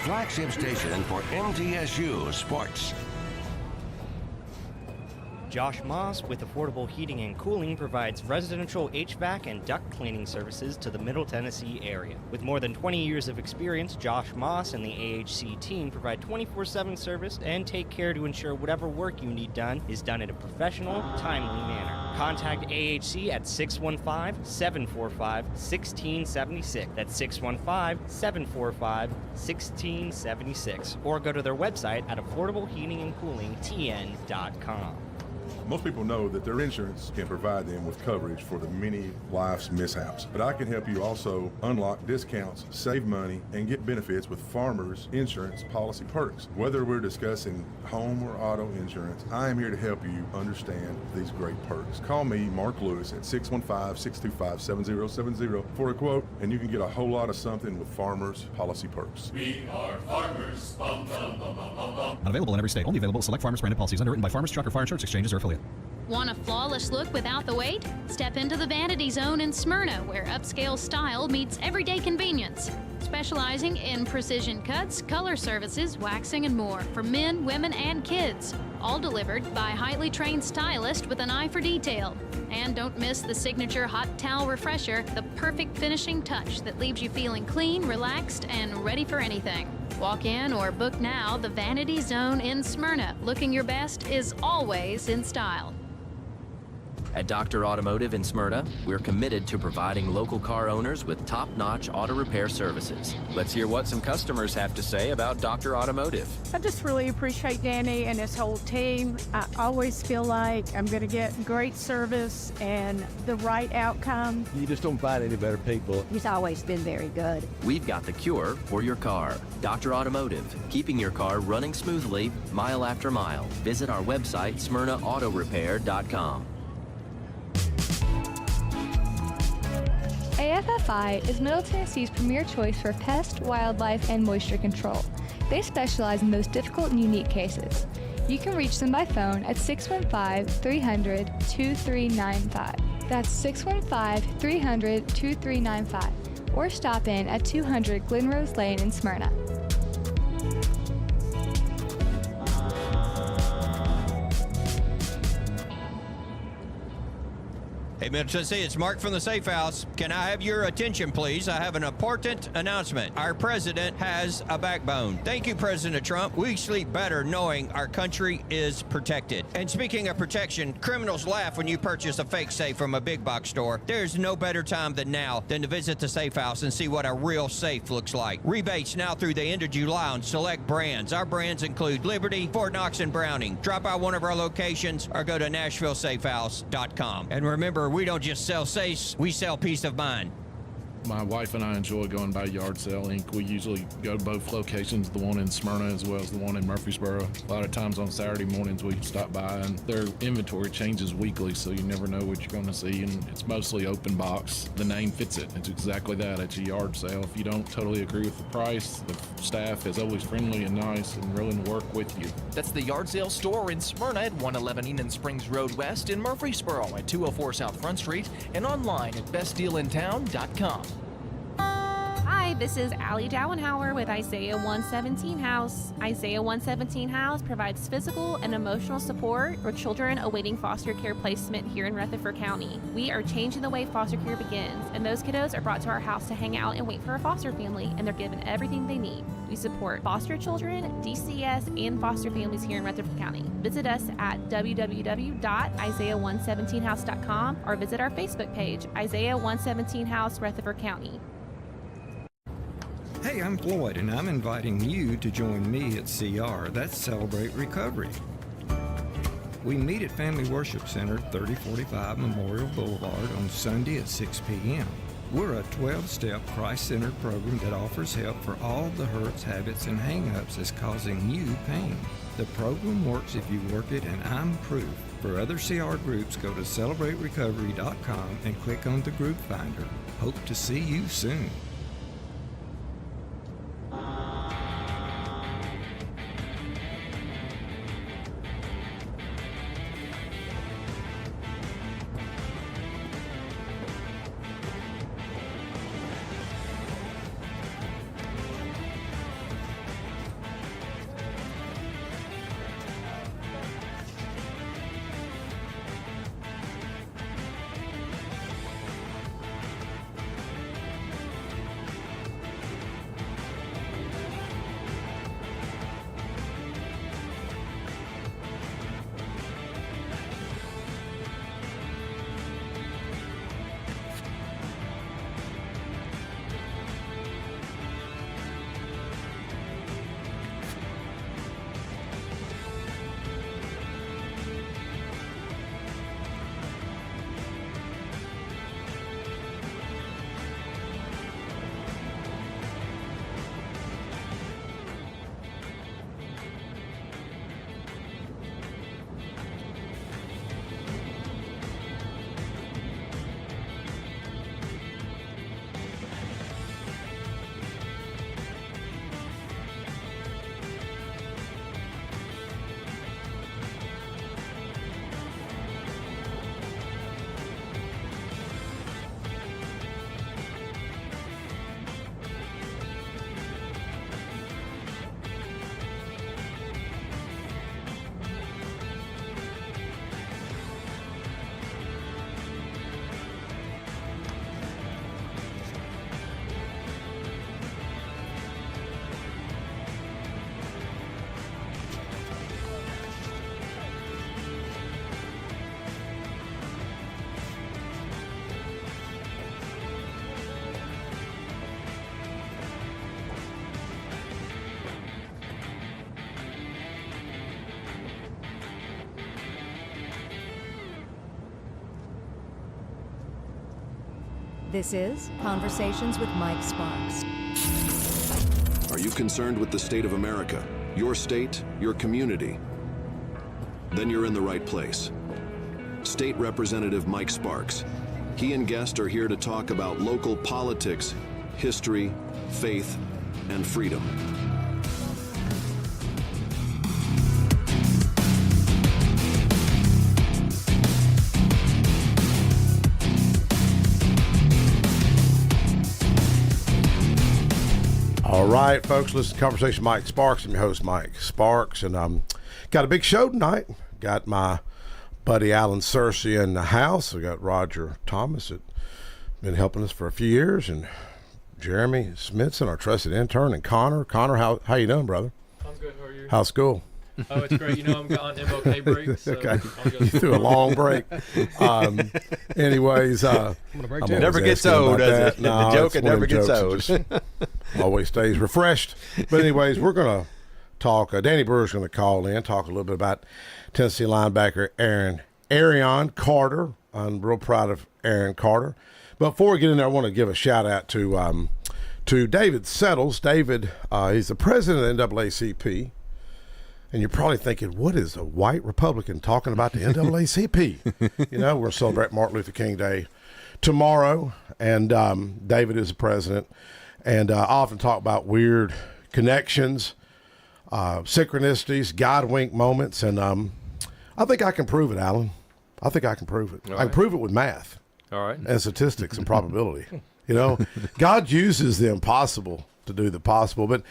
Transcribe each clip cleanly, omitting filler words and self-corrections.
flagship station for MTSU Sports. Josh Moss with Affordable Heating and Cooling provides residential HVAC and duct cleaning services to the Middle Tennessee area. With more than 20 years of experience, Josh Moss and the AHC team provide 24/7 service and take care to ensure whatever work you need done is done in a professional, timely manner. Contact AHC at 615-745-1676. That's 615-745-1676. Or go to their website at affordableheatingandcoolingtn.com. Most people know that their insurance can provide them with coverage for the many life's mishaps. But I can help you also unlock discounts, save money, and get benefits with Farmers Insurance policy perks. Whether we're discussing home or auto insurance, I am here to help you understand these great perks. Call me, Mark Lewis, at 615-625-7070 for a quote, and you can get a whole lot of something with Farmers policy perks. We are Farmers. Bum, bum, bum, bum, bum, bum. Not available in every state. Only available select Farmers branded policies underwritten by Farmers Truck or Fire Insurance Exchanges or affiliate. Want a flawless look without the wait? Step into the Vanity Zone in Smyrna, where upscale style meets everyday convenience. Specializing in precision cuts, color services, waxing, and more for men, women, and kids. All delivered by highly trained stylists with an eye for detail. And don't miss the signature hot towel refresher, the perfect finishing touch that leaves you feeling clean, relaxed, and ready for anything. Walk in or book now. The Vanity Zone in Smyrna. Looking your best is always in style. At Dr. Automotive in Smyrna, we're committed to providing local car owners with top-notch auto repair services. Let's hear what some customers have to say about Dr. Automotive. I just really appreciate Danny and his whole team. I always feel like I'm going to get great service and the right outcome. You just don't find any better people. He's always been very good. We've got the cure for your car. Dr. Automotive, keeping your car running smoothly, mile after mile. Visit our website, smyrnaautorepair.com. AFFI is Middle Tennessee's premier choice for pest, wildlife, and moisture control. They specialize in those difficult and unique cases. You can reach them by phone at 615-300-2395. That's 615-300-2395. Or stop in at 200 Glenrose Lane in Smyrna. Hey, Middle Tennessee, it's Mark from the Safe House. Can I have your attention, please? I have an important announcement. Our president has a backbone. Thank you, President Trump. We sleep better knowing our country is protected. And speaking of protection, criminals laugh when you purchase a fake safe from a big box store. There's no better time than now than to visit the Safe House and see what a real safe looks like. Rebates now through the end of July on select brands. Our brands include Liberty, Fort Knox, and Browning. Drop by one of our locations or go to NashvilleSafeHouse.com. And remember, we don't just sell safes, we sell peace of mind. My wife and I enjoy going by Yard Sale Inc. We usually go to both locations, the one in Smyrna as well as the one in Murfreesboro. A lot of times on Saturday mornings we stop by, and their inventory changes weekly, so you never know what you're going to see, and it's mostly open box. The name fits it. It's exactly that. It's a yard sale. If you don't totally agree with the price, the staff is always friendly and nice and willing to work with you. That's the Yard Sale store in Smyrna at 111 Enon Springs Road West, in Murfreesboro at 204 South Front Street, and online at bestdealintown.com. Hi, this is Allie Dowenhauer with Isaiah 117 House. Isaiah 117 House provides physical and emotional support for children awaiting foster care placement here in Rutherford County. We are changing the way foster care begins, and those kiddos are brought to our house to hang out and wait for a foster family, and they're given everything they need. We support foster children, DCS, and foster families here in Rutherford County. Visit us at www.isaiah117house.com or visit our Facebook page, Isaiah 117 House, Rutherford County. Hey, I'm Floyd, and I'm inviting you to join me at CR. That's Celebrate Recovery. We meet at Family Worship Center, 3045 Memorial Boulevard on Sunday at 6 p.m. We're a 12-step Christ-centered program that offers help for all the hurts, habits, and hang-ups that's causing you pain. The program works if you work it, and I'm proof. For other CR groups, go to CelebrateRecovery.com and click on the group finder. Hope to see you soon. This is Conversations with Mike Sparks. Are you concerned with the state of America, your state, your community? Then you're in the right place. State Representative Mike Sparks. He and guests are here to talk about local politics, history, faith, and freedom. All right, folks, listen to Conversation Mike Sparks. I'm your host, Mike Sparks, and got a big show tonight. Got my buddy Alan Searcy in the house. We got Roger Thomas that been helping us for a few years, and Jeremy Smithson, our trusted intern, and Connor. Connor, how you doing, brother? I'm good. How are you? How's school? Oh, it's great. You know, I'm on MLK break. So okay. You threw a long break. Anyways, it never gets old, does it? No, the joke, it never gets old. Always stays refreshed. But anyways, we're going to talk. Danny Brewer's going to call in, talk a little bit about Tennessee linebacker Arion Carter. I'm real proud of Aaron Carter. But before we get in there, I want to give a shout out to David Settles. David, he's the president of the NAACP. And you're probably thinking, what is a white Republican talking about the NAACP? You know, we're going to celebrate Martin Luther King Day tomorrow, and David is the president. And I often talk about weird connections, synchronicities, God wink moments, and I think I can prove it, Alan. I think I can prove it. I can prove it with math. All right. And statistics and probability. You know, God uses the impossible to do the possible. But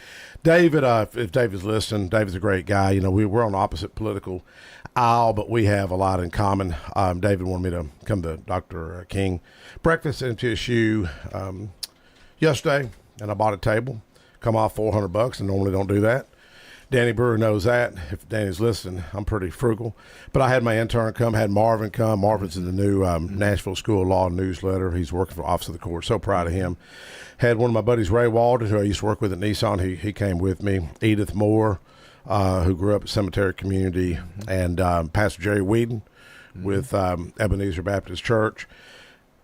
David, if David's listening, David's a great guy. You know, we're on opposite political aisle, but we have a lot in common. David wanted me to come to Dr. King breakfast at MTSU yesterday, and I bought a table. Come off $400, and normally don't do that. Danny Brewer knows that. If Danny's listening, I'm pretty frugal. But I had my intern come, had Marvin come. Marvin's in the new Nashville School of Law newsletter. He's working for Office of the Court. So proud of him. Had one of my buddies, Ray Walden, who I used to work with at Nissan. He came with me. Edith Moore, who grew up at Cemetery Community, and Pastor Jerry Whedon with Ebenezer Baptist Church.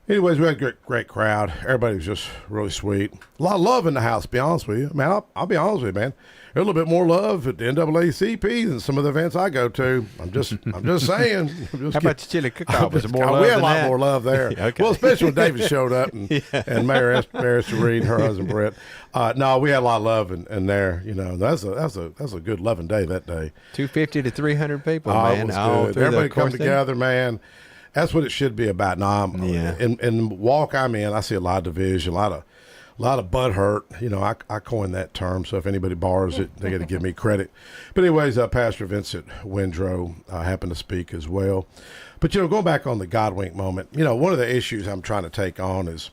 Anyways, we had a great crowd. Everybody was just really sweet. A lot of love in the house, to be honest with you. Man, I'll be honest with you, man. There's a little bit more love at the NAACP than some of the events I go to. I'm just saying. How about the chili cook-off? Was there more love we had a than lot that? more love there. Okay. Well, especially when David showed up and Mayor Reed and her husband Brett. No, we had a lot of love in there. You know, that's a good loving day that day. 250 to 300 people, man. It was good. Everybody come thing. together, man. That's what it should be about. Now, in the walk I'm in, I see a lot of division, a lot of butt hurt. You know, I coined that term, so if anybody borrows it, they got to give me credit. But anyways, Pastor Vincent Windrow happened to speak as well. But, you know, going back on the God wink moment, you know, one of the issues I'm trying to take on is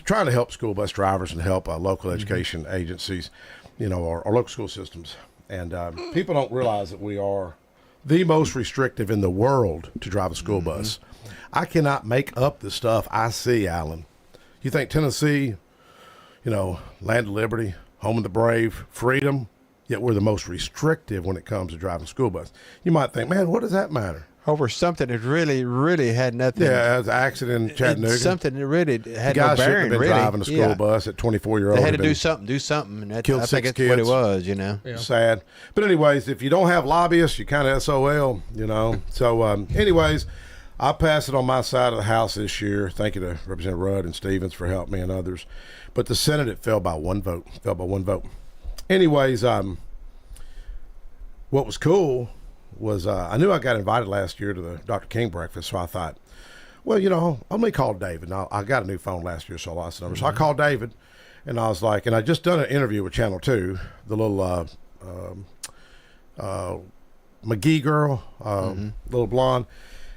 trying to help school bus drivers and help local education agencies, you know, our local school systems. And people don't realize that we are the most restrictive in the world to drive a school bus. I cannot make up the stuff I see, Alan. You think Tennessee, you know, land of liberty, home of the brave, freedom, yet we're the most restrictive when it comes to driving a school bus. You might think, man, what does that matter? Over something that really had nothing. Yeah, it was an accident in Chattanooga. Something that really had no bearing. The guy shouldn't have been driving a school bus at 24-year-old. They had to do something. And that's, killed I think 6 that's kids. what it was, you know. Yeah. Sad. But anyways, if you don't have lobbyists, you kind of SOL, you know. So anyways, I passed it on my side of the house this year. Thank you to Representative Rudd and Stevens for helping me and others. But the Senate, it fell by one vote. Anyways, what was cool was I knew I got invited last year to the Dr. King breakfast, so I thought, well, you know, let me call David. Now, I got a new phone last year, so I lost the number. So I called David, and I was like, and I just done an interview with Channel 2, the little McGee girl, little blonde,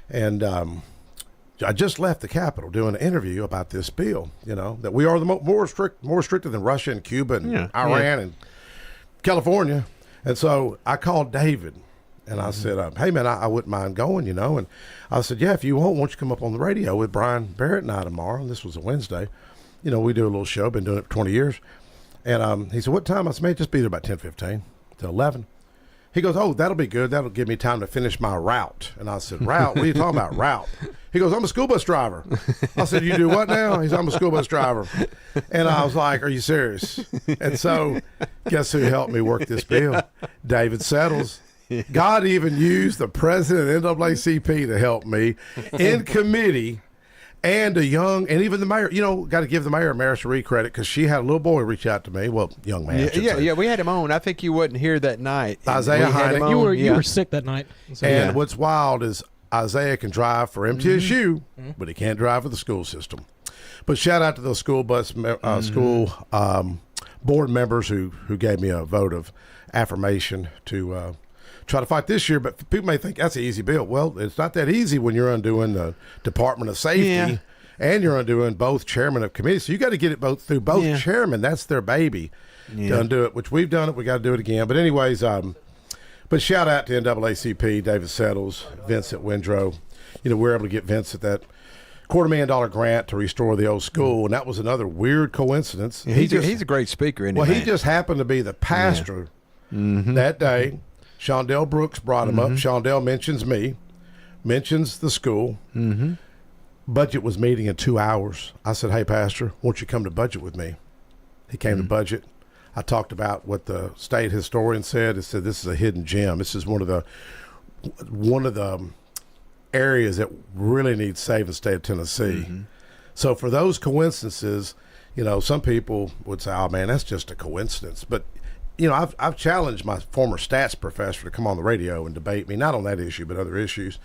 and I just left the Capitol doing an interview about this bill, you know, that we are the more restricted than Russia and Cuba and Iran and California. And so I called David, and I said, hey, man, I wouldn't mind going, you know. And I said, yeah, if you want, why don't you come up on the radio with Brian Barrett and I tomorrow? And this was a Wednesday. You know, we do a little show, been doing it for 20 years. And he said, what time? I said, man, just be there about 10:15 to 11. He goes, oh, that'll be good. That'll give me time to finish my route. And I said, route? What are you talking about, route? He goes, I'm a school bus driver. I said, you do what now? He said, I'm a school bus driver. And I was like, are you serious? And so guess who helped me work this bill? David Settles. God even used the president of NAACP to help me in committee. And and even the mayor, got to give the mayor, Maris Reed, credit because she had a little boy reach out to me. Well, young man. Yeah, we had him on. I think you wasn't here that night. Isaiah Heineck. You were sick that night. So, and what's wild is Isaiah can drive for MTSU, but he can't drive for the school system. But shout out to those school bus school board members who gave me a vote of affirmation to try to fight this year, but people may think that's an easy bill. Well, it's not that easy when you're undoing the Department of Safety and you're undoing both chairmen of committees. So you got to get it through both chairmen. That's their baby to undo it, which we've done it. We got to do it again. But anyways, but shout out to NAACP, David Settles, Vincent Windrow. We're able to get Vincent that $250,000 grant to restore the old school, and that was another weird coincidence. He's a great speaker. He just happened to be the pastor that day. Shondell Brooks brought him up. Shondell mentions me, mentions the school. Budget was meeting in 2 hours. I said, hey, Pastor, won't you come to budget with me? He came to budget. I talked about what the state historian said. He said, this is a hidden gem. This is one of the areas that really needs saved in the state of Tennessee. So for those coincidences, some people would say, oh, man, that's just a coincidence. But I've challenged my former stats professor to come on the radio and debate me, not on that issue, but other issues.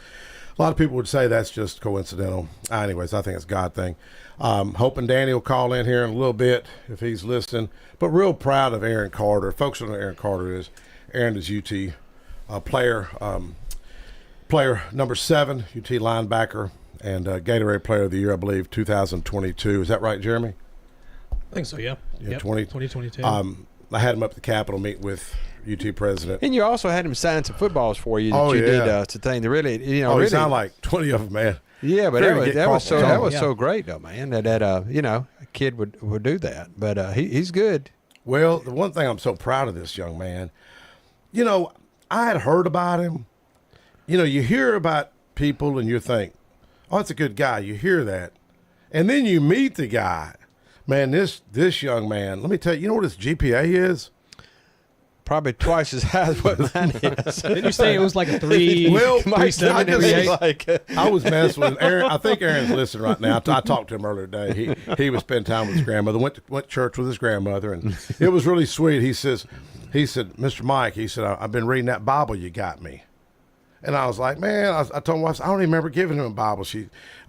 A lot of people would say that's just coincidental. Anyways, I think it's a God thing. Hoping Danny will call in here in a little bit if he's listening. But real proud of Aaron Carter. Folks don't know who Aaron Carter is. Aaron is UT player number 7, UT linebacker, and Gatorade Player of the Year, I believe, 2022. Is that right, Jeremy? I think so, yeah. 2022. I had him up at the Capitol meeting with UT president. And you also had him sign some footballs for you that you did to thing. Really, he signed like 20 of them, man. Yeah, but that was so great, though, man. That a kid would do that. But he's good. Well, the one thing I'm so proud of this young man, I had heard about him. You hear about people and you think, oh, that's a good guy. You hear that, and then you meet the guy. Man, this young man, let me tell you, what his GPA is? Probably twice as high as what mine is. Didn't you say it was like a 3? Well, 3.7? I was messing with Aaron. I think Aaron's listening right now. I talked to him earlier today. He was spending time with his grandmother. Went to church with his grandmother, and it was really sweet. He said, Mr. Mike, he said, I've been reading that Bible you got me. And I was like, man, I told my wife, I don't even remember giving him a Bible.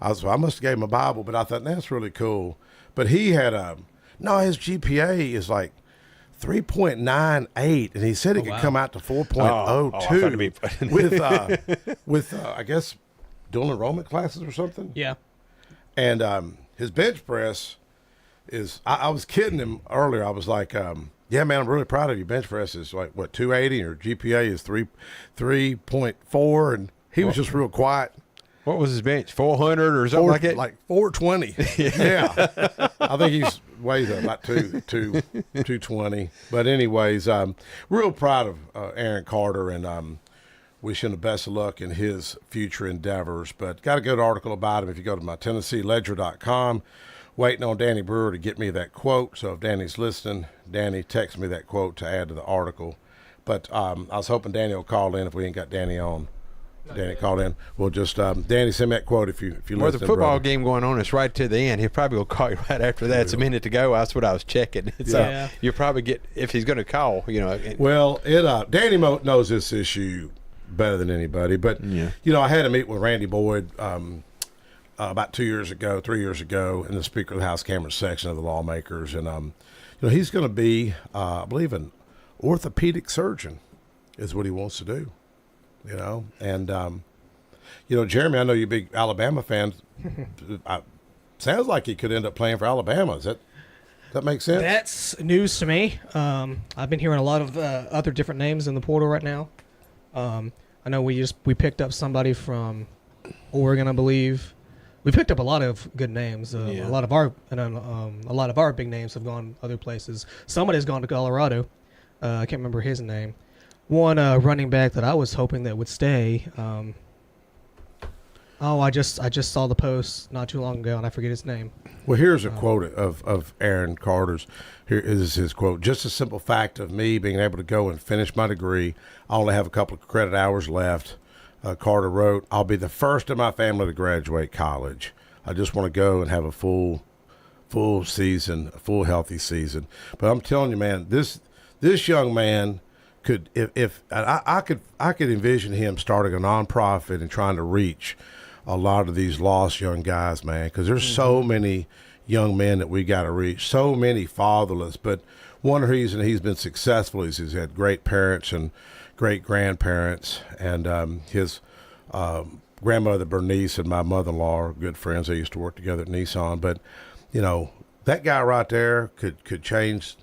I must have gave him a Bible, but I thought, that's really cool. But he had his GPA is like 3.98, and he said it could come out to 4.02 with I guess dual enrollment classes or something. Yeah. And his bench press is I was kidding him earlier. I was like, yeah, man, I'm really proud of you. Bench press is like 280, or GPA is 3.4, and he was just real quiet. What was his bench? 400 or something like that? Like 420. Yeah. I think he weighs about 220. But anyways, real proud of Aaron Carter, and wish him the best of luck in his future endeavors. But got a good article about him if you go to my TennesseeLedger.com. Waiting on Danny Brewer to get me that quote. So if Danny's listening, Danny, text me that quote to add to the article. But I was hoping Danny will call in if we ain't got Danny on. Danny called in. We'll just Danny, send me that quote if you listen. Well, the football game going on is right to the end. He probably will call you right after that. It's a minute to go. That's what I was checking. So you'll probably get, if he's going to call, Well, Danny knows this issue better than anybody. But I had a meet with Randy Boyd about 3 years ago in the Speaker of the House Cameron section of the lawmakers, and he's going to be, I believe, an orthopedic surgeon is what he wants to do. And Jeremy, I know you're a big Alabama fan. Sounds like he could end up playing for Alabama. Does that make sense? That's news to me. I've been hearing a lot of other different names in the portal right now. I know we picked up somebody from Oregon, I believe. We picked up a lot of good names. A lot of our big names have gone other places. Somebody's gone to Colorado. I can't remember his name. one running back that I was hoping that would stay. I just saw the post not too long ago, and I forget his name. Well, here's a quote of Aaron Carter's. Here is his quote. Just a simple fact of me being able to go and finish my degree. I only have a couple of credit hours left. Carter wrote, I'll be the first in my family to graduate college. I just want to go and have a full season, a full healthy season. But I'm telling you, man, this young man could, if I could envision him starting a nonprofit and trying to reach a lot of these lost young guys, man, because there's so many young men that we got to reach, so many fatherless. But one reason he's been successful is he's had great parents and great grandparents, and his grandmother Bernice and my mother-in-law are good friends. They used to work together at Nissan. But you know, that guy right there could change.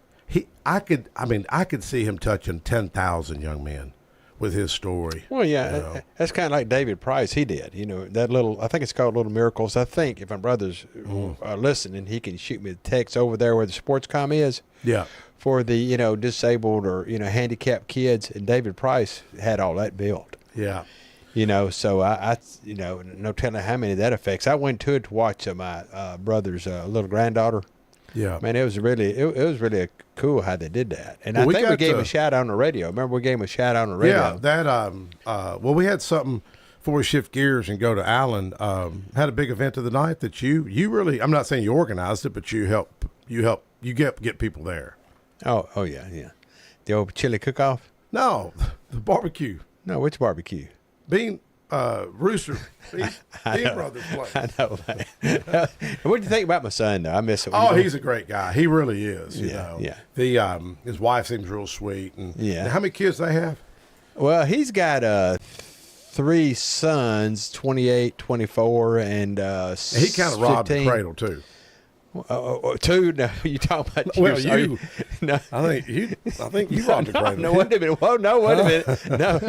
I could see him touching 10,000 young men with his story. Well, yeah, that's kind of like David Price. He did, that little, I think it's called Little Miracles. I think if my brothers are listening, he can shoot me a text over there where the sports com is. Yeah. For the, disabled or, handicapped kids. And David Price had all that built. Yeah. So I no telling how many that affects. I went to it to watch my brother's little granddaughter. Yeah, man, it was really cool how they did that, and I think we gave him a shout out on the radio. Remember, we gave him a shout out on the radio. Yeah, that we had something before we shift gears and go to Allen. Had a big event of the night that you really. I'm not saying you organized it, but you get people there. Oh yeah. The old chili cook-off. No, the barbecue. No, which barbecue? Rooster Bean Brothers place. I know. What do you think about my son, though? I miss him. Oh, he's a great guy. He really is. You know. Yeah. His wife seems real sweet. And yeah. How many kids they have? Well, he's got 3 sons, 28, 24, and he kind of robbed the cradle too. 2? No, you talking about you? No, I think you robbed the cradle. No, wait a minute. Whoa, no, wait a minute. No,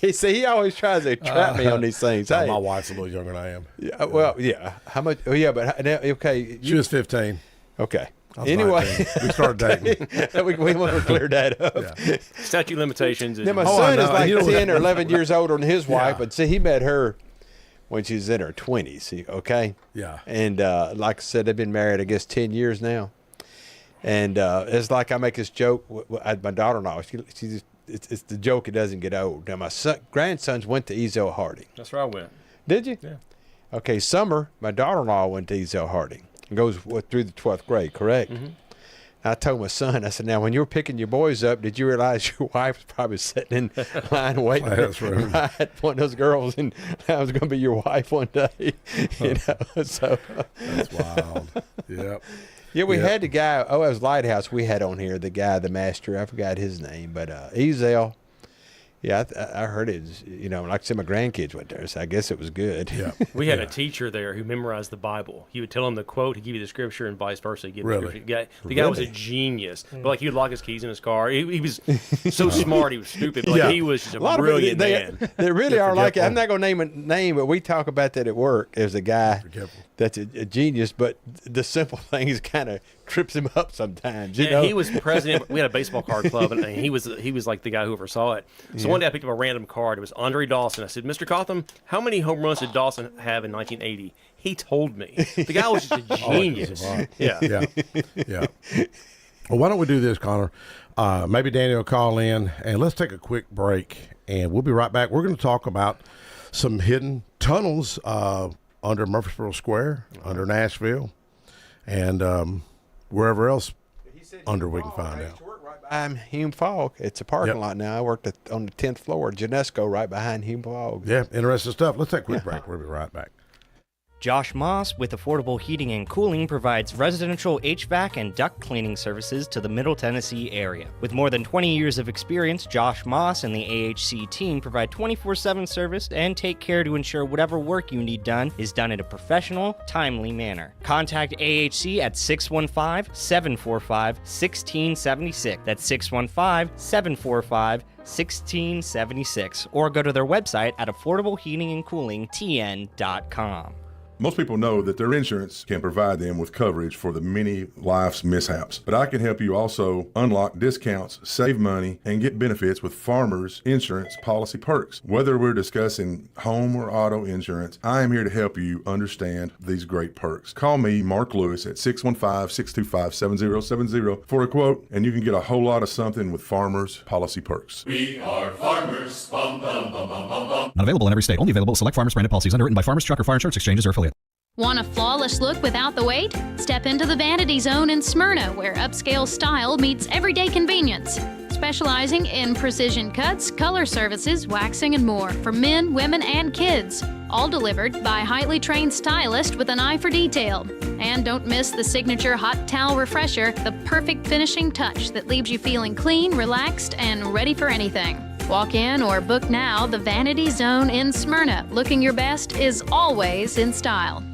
he always tries to trap me on these things. My wife's a little younger than I am. Yeah, well, yeah. How much? Oh, yeah, but okay. She was 15. Okay. Anyway, we started dating. we want to clear that up. Yeah. Statute limitations. Now, my son is like 10 or 11 years older than his wife, but see, he met her when she was in her 20s, okay? Yeah. And like I said, they've been married, I guess, 10 years now. And it's like I make this joke with my daughter-in-law. It's the joke, it doesn't get old. Now, my grandsons went to Ezel Harding. That's where I went. Did you? Yeah. Okay, Summer, my daughter-in-law went to Ezel Harding. Goes through the 12th grade, correct? Mm-hmm. I told my son, I said, now, when you were picking your boys up, did you realize your wife was probably sitting in line waiting right one of those girls, and that was going to be your wife one day? So that's wild. Yep. Yeah, we had the guy, it was Lighthouse we had on here, the master, I forgot his name, but Ezel. Yeah, I heard it was, like I said, my grandkids went there, so I guess it was good. Yeah. We had a teacher there who memorized the Bible. He would tell them the quote, he'd give you the scripture, and vice versa. He'd give the scripture. The guy was a genius. But like, he would lock his keys in his car. He was so smart, he was stupid. But he was just a brilliant man. They really are like it. I'm not going to name a name, but we talk about that at work. There's a guy that's a genius, but the simple things kind of trips him up sometimes. He was president. We had a baseball card club, and he was like the guy who oversaw it. So one day I picked up a random card. It was Andre Dawson. I said, Mr. Cotham, how many home runs did Dawson have in 1980? He told me. The guy was just a genius. Yeah. Well, why don't we do this, Connor? Maybe Daniel will call in, and let's take a quick break, and we'll be right back. We're going to talk about some hidden tunnels under Murfreesboro Square, under Nashville, and wherever else under we can find out. I'm Hume Fogg. It's a parking lot now. I worked on the 10th floor, Genesco, right behind Hume Fogg. Yeah, interesting stuff. Let's take a quick break. We'll be right back. Josh Moss with Affordable Heating and Cooling provides residential HVAC and duct cleaning services to the Middle Tennessee area. With more than 20 years of experience, Josh Moss and the AHC team provide 24/7 service and take care to ensure whatever work you need done is done in a professional, timely manner. Contact AHC at 615-745-1676. That's 615-745-1676. Or go to their website at affordableheatingandcoolingtn.com. Most people know that their insurance can provide them with coverage for the many life's mishaps. But I can help you also unlock discounts, save money, and get benefits with Farmers Insurance policy perks. Whether we're discussing home or auto insurance, I am here to help you understand these great perks. Call me, Mark Lewis, at 615-625-7070 for a quote, and you can get a whole lot of something with Farmers policy perks. We are farmers. Bum, bum, bum, bum, bum, bum. Not available in every state. Only available at select Farmers branded policies underwritten by Farmers Truck or Fire Insurance Exchanges or affiliate. Want a flawless look without the wait? Step into the Vanity Zone in Smyrna, where upscale style meets everyday convenience. Specializing in precision cuts, color services, waxing, and more for men, women, and kids. All delivered by highly trained stylists with an eye for detail. And don't miss the signature hot towel refresher, the perfect finishing touch that leaves you feeling clean, relaxed, and ready for anything. Walk in or book now the Vanity Zone in Smyrna. Looking your best is always in style.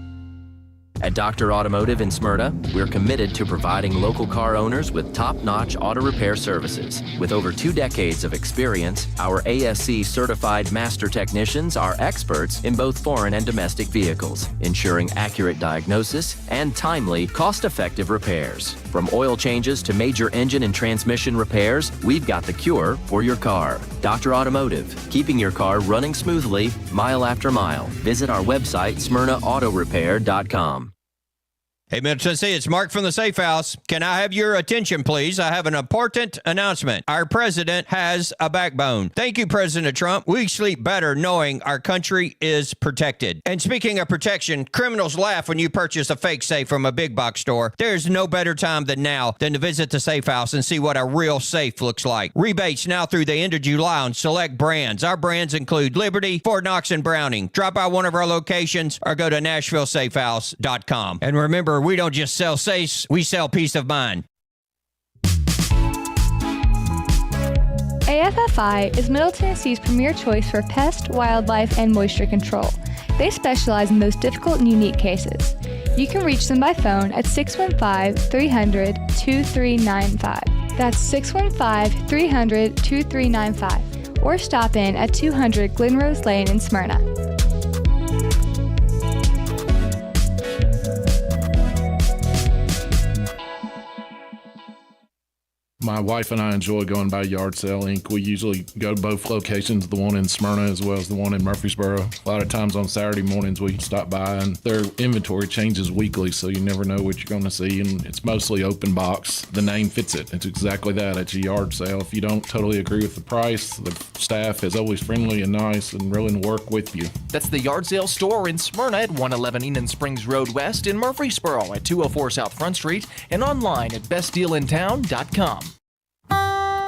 At Dr. Automotive in Smyrna, we're committed to providing local car owners with top-notch auto repair services. With over 2 decades of experience, our ASC certified master technicians are experts in both foreign and domestic vehicles, ensuring accurate diagnosis and timely, cost-effective repairs. From oil changes to major engine and transmission repairs, we've got the cure for your car. Dr. Automotive, keeping your car running smoothly, mile after mile. Visit our website, smyrnaautorepair.com. Hey, Middle Tennessee, it's Mark from the Safe House. Can I have your attention, please? I have an important announcement. Our president has a backbone. Thank you, President Trump. We sleep better knowing our country is protected. And speaking of protection, criminals laugh when you purchase a fake safe from a big box store. There's no better time than now than to visit the Safe House and see what a real safe looks like. Rebates now through the end of July on select brands. Our brands include Liberty, Fort Knox, and Browning. Drop by one of our locations or go to NashvilleSafehouse.com. And remember, we don't just sell safes, we sell peace of mind. AFFI is Middle Tennessee's premier choice for pest, wildlife, and moisture control. They specialize in those difficult and unique cases. You can reach them by phone at 615-300-2395. That's 615-300-2395. Or stop in at 200 Glen Rose Lane in Smyrna. My wife and I enjoy going by Yard Sale Inc. We usually go to both locations, the one in Smyrna as well as the one in Murfreesboro. A lot of times on Saturday mornings we stop by, and their inventory changes weekly, so you never know what you're going to see, and it's mostly open box. The name fits it. It's exactly that. It's a yard sale. If you don't totally agree with the price, the staff is always friendly and nice and willing to work with you. That's the Yard Sale Store in Smyrna at 111 Enon Springs Road West, in Murfreesboro at 204 South Front Street, and online at bestdealintown.com.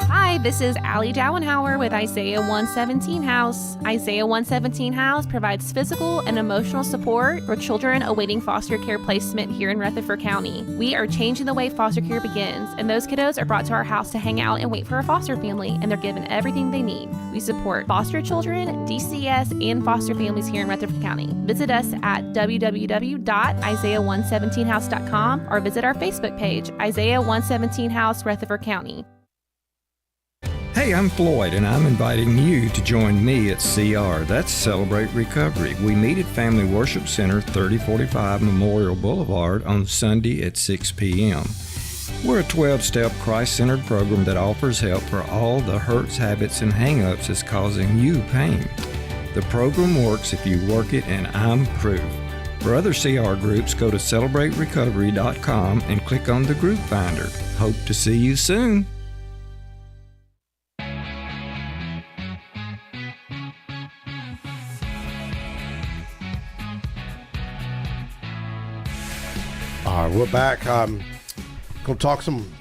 Hi, this is Allie Dowenhauer with Isaiah 117 House. Isaiah 117 House provides physical and emotional support for children awaiting foster care placement here in Rutherford County. We are changing the way foster care begins, and those kiddos are brought to our house to hang out and wait for a foster family, and they're given everything they need. We support foster children, DCS, and foster families here in Rutherford County. Visit us at www.isaiah117house.com or visit our Facebook page, Isaiah 117 House, Rutherford County. Hey, I'm Floyd, and I'm inviting you to join me at CR. That's Celebrate Recovery. We meet at Family Worship Center, 3045 Memorial Boulevard on Sunday at 6 p.m. We're a 12-step Christ-centered program that offers help for all the hurts, habits, and hang-ups that's causing you pain. The program works if you work it, and I'm proof. For other CR groups, go to CelebrateRecovery.com and click on the group finder. Hope to see you soon. All right, we're back. Going to talk some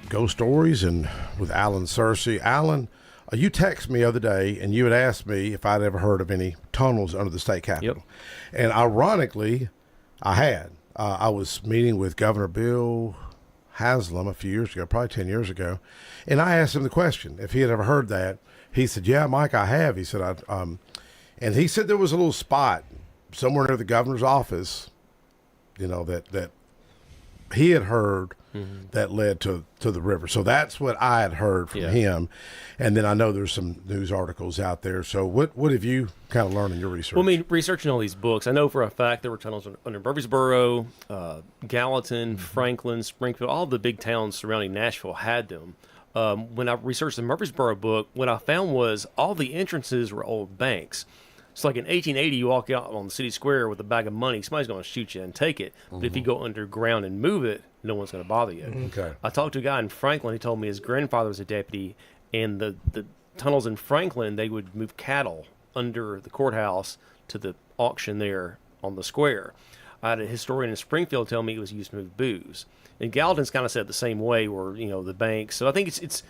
ghost stories and with Alan Searcy. Alan, you texted me the other day, and you had asked me if I'd ever heard of any tunnels under the state capitol. Yep. And ironically, I had. I was meeting with Governor Bill Haslam a few years ago, probably 10 years ago, and I asked him the question if he had ever heard that. He said, "Yeah, Mike, I have." He said, and he said there was a little spot somewhere near the governor's office, you know, that he had heard that led to the river. So that's what I had heard from him. And then I know there's some news articles out there. So what have you kind of learned in your research? Well, I mean, researching all these books, I know for a fact there were tunnels under Murfreesboro, Gallatin, Franklin, Springfield, all the big towns surrounding Nashville had them. When I researched the Murfreesboro book, what I found was all the entrances were old banks. So like in 1880, you walk out on the city square with a bag of money, somebody's going to shoot you and take it. But if you go underground and move it, no one's going to bother you. Okay. I talked to a guy in Franklin. He told me his grandfather was a deputy, and the tunnels in Franklin, they would move cattle under the courthouse to the auction there on the square. I had a historian in Springfield tell me it was used to move booze. And Gallatin's kind of said the same way, where, you know, the banks. So I think it's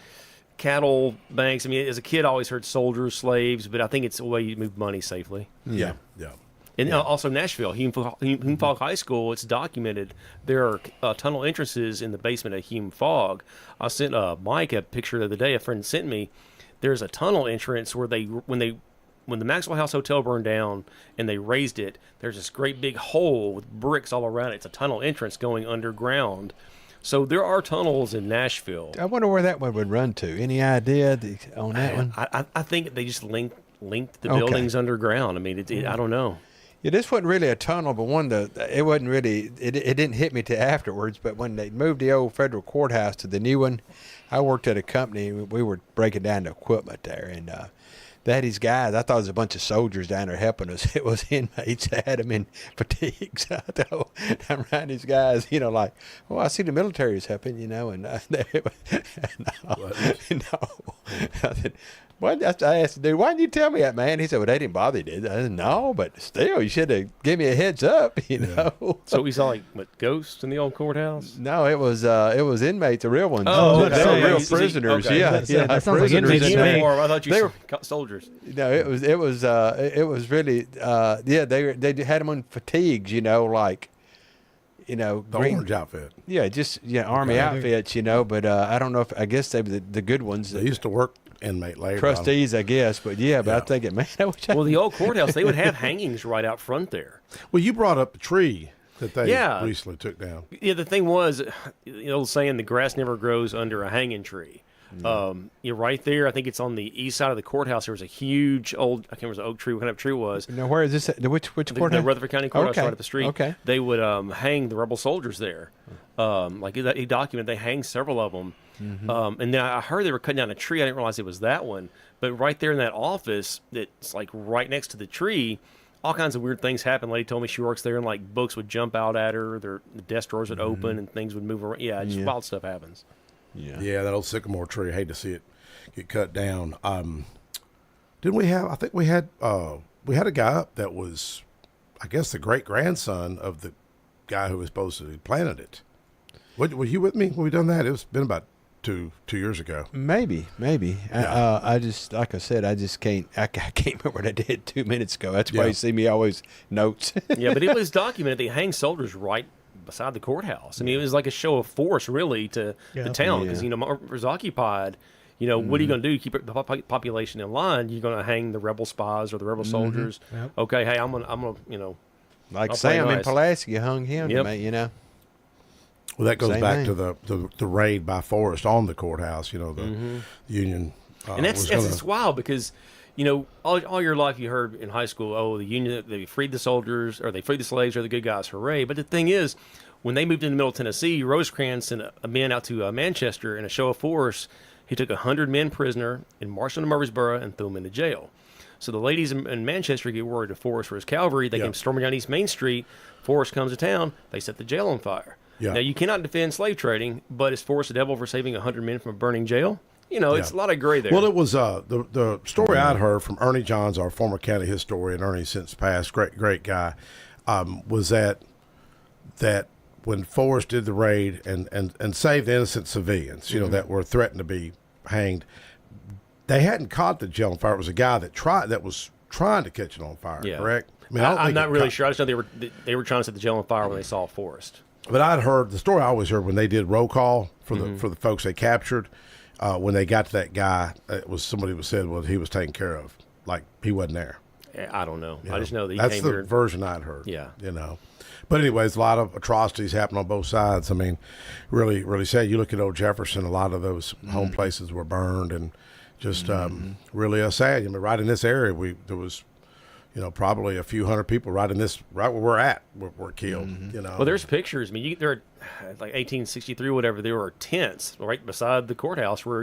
cattle, banks. I mean, as a kid, I always heard soldiers, slaves, but I think it's a way you move money safely. Yeah. And also Nashville, Hume Fogg High School, it's documented there are tunnel entrances in the basement of Hume Fogg. I sent Mike a picture the other day, a friend sent me. There's a tunnel entrance where when the Maxwell House Hotel burned down and they raised it, there's this great big hole with bricks all around it. It's a tunnel entrance going underground. So there are tunnels in Nashville. I wonder where that one would run to. Any idea on that one? I think they just linked the buildings underground. I mean, I don't know. Yeah, this wasn't really a tunnel, but it wasn't really. It didn't hit me till afterwards. But when they moved the old federal courthouse to the new one, I worked at a company. We were breaking down the equipment there, and they had these guys. I thought it was a bunch of soldiers down there helping us. It was inmates that had them in fatigues. I'm around these guys, you know, like, oh, I see the military is helping, you know, and no. I said, I asked the dude, why didn't you tell me that, man? He said, well, they didn't bother you, did they? I said, no, but still, you should have given me a heads up, you know. So we saw, like, ghosts in the old courthouse? No, it was inmates, the real ones. Oh, they were real prisoners. Okay. Yeah, that sounds like inmates. I thought you were soldiers. No, it was really, they had them on fatigues, you know, like, you know, the orange outfit. Yeah, just army outfits, you know. But I don't know if I guess they were the good ones. They used to work inmate labor. Trustees, I guess. But I think it, man. Well, the old courthouse, they would have hangings right out front there. Well, you brought up the tree that they recently took down. Yeah, the thing was, the old saying, the grass never grows under a hanging tree. You're right there. I think it's on the east side of the courthouse. There was a huge old, I can't remember the oak tree, what kind of tree it was. Now, where is this? Which courthouse? The Rutherford County courthouse right up the street. Okay. They would hang the rebel soldiers there. Like he documented, they hanged several of them. And then I heard they were cutting down a tree. I didn't realize it was that one. But right there in that office, that's like right next to the tree, all kinds of weird things happen. Lady told me she works there, and like books would jump out at her. The desk drawers would open, and things would move around. Yeah, just wild stuff happens. Yeah, that old sycamore tree. I hate to see it get cut down. Didn't we have? I think we had a guy up that was, I guess, the great grandson of the guy who was supposed to have planted it. Were you with me when we done that? It's been about two years ago. Maybe. Yeah. I just, like I said, I can't remember what I did 2 minutes ago. That's why you see me always notes. Yeah, but it was documented. They hang soldiers right beside the courthouse. I mean, it was like a show of force, really, to the town, because it was occupied. You know, what are you going to do? Keep the population in line? You're going to hang the rebel spies or the rebel soldiers? Yep. Okay, hey, I'm gonna, you know, like Sam in Pulaski hung him. You know. Well, that goes back to the raid by Forrest on the courthouse. You know, the Union. And it's wild because, you know, all your life you heard in high school, oh, the Union, they freed the soldiers, or they freed the slaves, or the good guys, hooray. But the thing is, when they moved into Middle Tennessee, Rosecrans sent a man out to Manchester in a show of force. He took 100 men prisoner and marched them to Murfreesboro and threw them into jail. So the ladies in Manchester get worried of Forrest for his cavalry. They came storming down East Main Street. Forrest comes to town. They set the jail on fire. Yeah. Now, you cannot defend slave trading, but is Forrest the devil for saving 100 men from a burning jail? You know, it's a lot of gray there. Well, it was the story I'd heard from Ernie Johns, our former county historian. Ernie since passed, great guy, was that when Forrest did the raid and saved innocent civilians, you know, that were threatened to be hanged, they hadn't caught the jail on fire. It was a guy that was trying to catch it on fire. Correct? I mean, I'm not really sure. I just know they were trying to set the jail on fire when they saw Forrest. But I'd heard the story I always heard when they did roll call for the folks they captured. When they got to that guy, it was somebody was said, well, he was taken care of, like he wasn't there. I don't know. I just know that that's the version I'd heard. Yeah, you know. But anyways, a lot of atrocities happen on both sides. I mean, really, really sad. You look at Old Jefferson, a lot of those home places were burned, and just really sad. I mean, right in this area, there was, probably a few hundred people right where we're at were killed. Well, there's pictures. I mean, there are, like 1863, whatever. There were tents right beside the courthouse where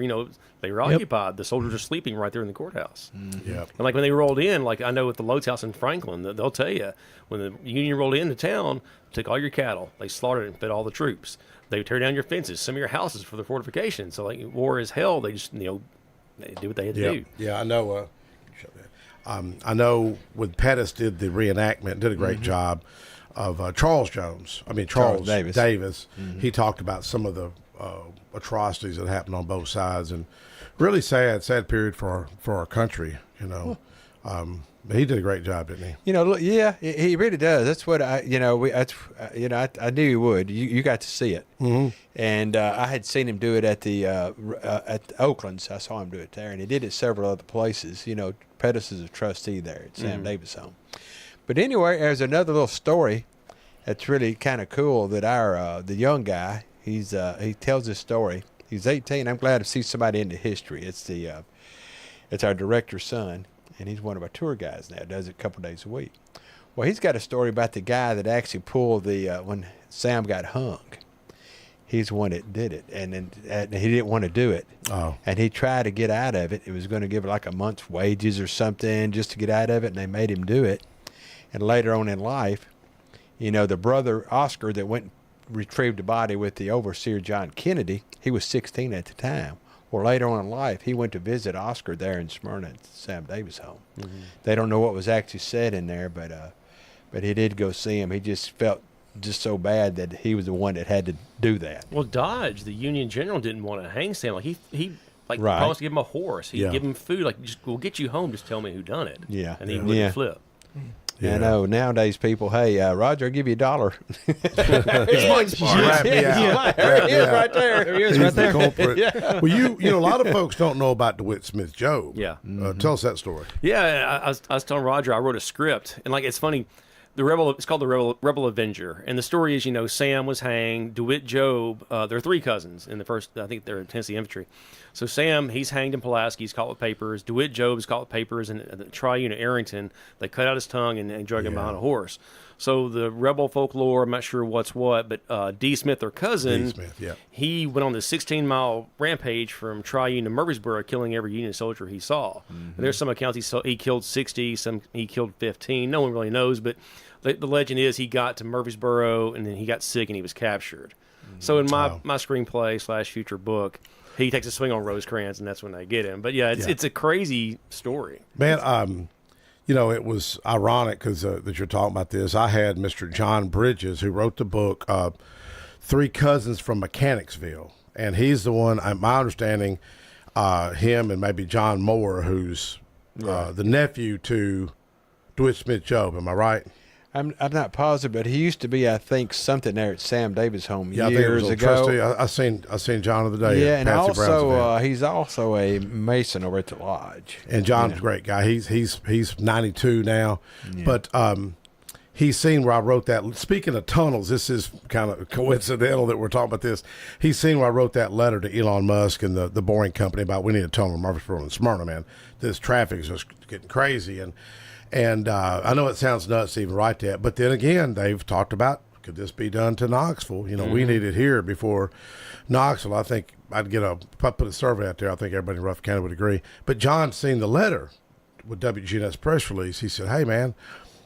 they were occupied. The soldiers are sleeping right there in the courthouse. Yeah. And like when they rolled in, like I know at the Lowe's house in Franklin, they'll tell you when the Union rolled into town, took all your cattle, they slaughtered and fed all the troops. They would tear down your fences, some of your houses for the fortification. So like war is hell. They just they do what they had to do. Yeah, I know. I know when Pettis did the reenactment, did a great job of Charles Davis. He talked about some of the atrocities that happened on both sides, and really sad period for our country. He did a great job, didn't he? He really does. That's what I knew he would. You got to see it, and I had seen him do it at Oakland's. I saw him do it there, and he did it several other places. Pettis is a trustee there at Sam Davis home. But anyway, there's another little story that's really kind of cool that the young guy he tells this story. He's 18. I'm glad to see somebody into history. It's our director's son. And he's one of our tour guys now, does it a couple days a week. Well, he's got a story about the guy that actually pulled when Sam got hung. He's the one that did it, and he didn't want to do it. Oh. And he tried to get out of it. It was going to give like a month's wages or something just to get out of it, and they made him do it. And later on in life, the brother Oscar that went and retrieved the body with the overseer John Kennedy, he was 16 at the time. Well, later on in life, he went to visit Oscar there in Smyrna at Sam Davis' home. They don't know what was actually said in there, but he did go see him. He just felt just so bad that he was the one that had to do that. Well, Dodge, the Union general, didn't want to hang Sam. Like he promised to give him a horse. He'd give him food. Like, we'll get you home. Just tell me who done it. Yeah, and he wouldn't flip. Yeah. I know. Nowadays, people, hey, Roger, I'll give you $1. Wrap me out. There he is right there. There he is right there. Culprit. Yeah. Well, a lot of folks don't know about DeWitt Smith Job. Yeah. Tell us that story. Yeah, I was telling Roger, I wrote a script, and it's funny. It's called the Rebel Avenger, and the story is, Sam was hanged. DeWitt Job, they're three cousins in the first. I think they're in Tennessee Infantry. So Sam, he's hanged in Pulaski. He's caught with papers. DeWitt Job is caught with papers, and the Tri-Unit at Arrington, they cut out his tongue and drug him behind a horse. So the rebel folklore, I'm not sure what's what, but D. Smith, their cousin, he went on this 16-mile rampage from Tri-Unit to Murfreesboro, killing every Union soldier he saw. And there's some accounts he killed 60, some he killed 15. No one really knows, but the legend is he got to Murfreesboro, and then he got sick, and he was captured. So in my screenplay / future book, he takes a swing on Rosecrans, and that's when they get him. But it's a crazy story. Man, it was ironic because that you're talking about this. I had Mr. John Bridges, who wrote the book Three Cousins from Mechanicsville, and he's the one. My understanding, him and maybe John Moore, who's the nephew to DeWitt Smith Job. Am I right? I'm not positive, but he used to be, I think, something there at Sam Davis' home years I think it was ago. Trustee. I seen John the other day. Yeah, and also he's also a Mason over at the lodge. And John's a great guy. He's 92 now, but he's seen where I wrote that. Speaking of tunnels, this is kind of coincidental that we're talking about this. He's seen where I wrote that letter to Elon Musk and the Boring Company about we need a tunnel in Murfreesboro and Smyrna. Man, this traffic is just getting crazy And I know it sounds nuts to even write that, but then again, they've talked about, could this be done to Knoxville? We need it here before Knoxville. I think if I put a survey out there, I think everybody in Rutherford County would agree. But John's seen the letter with WGNS press release. He said, hey, man,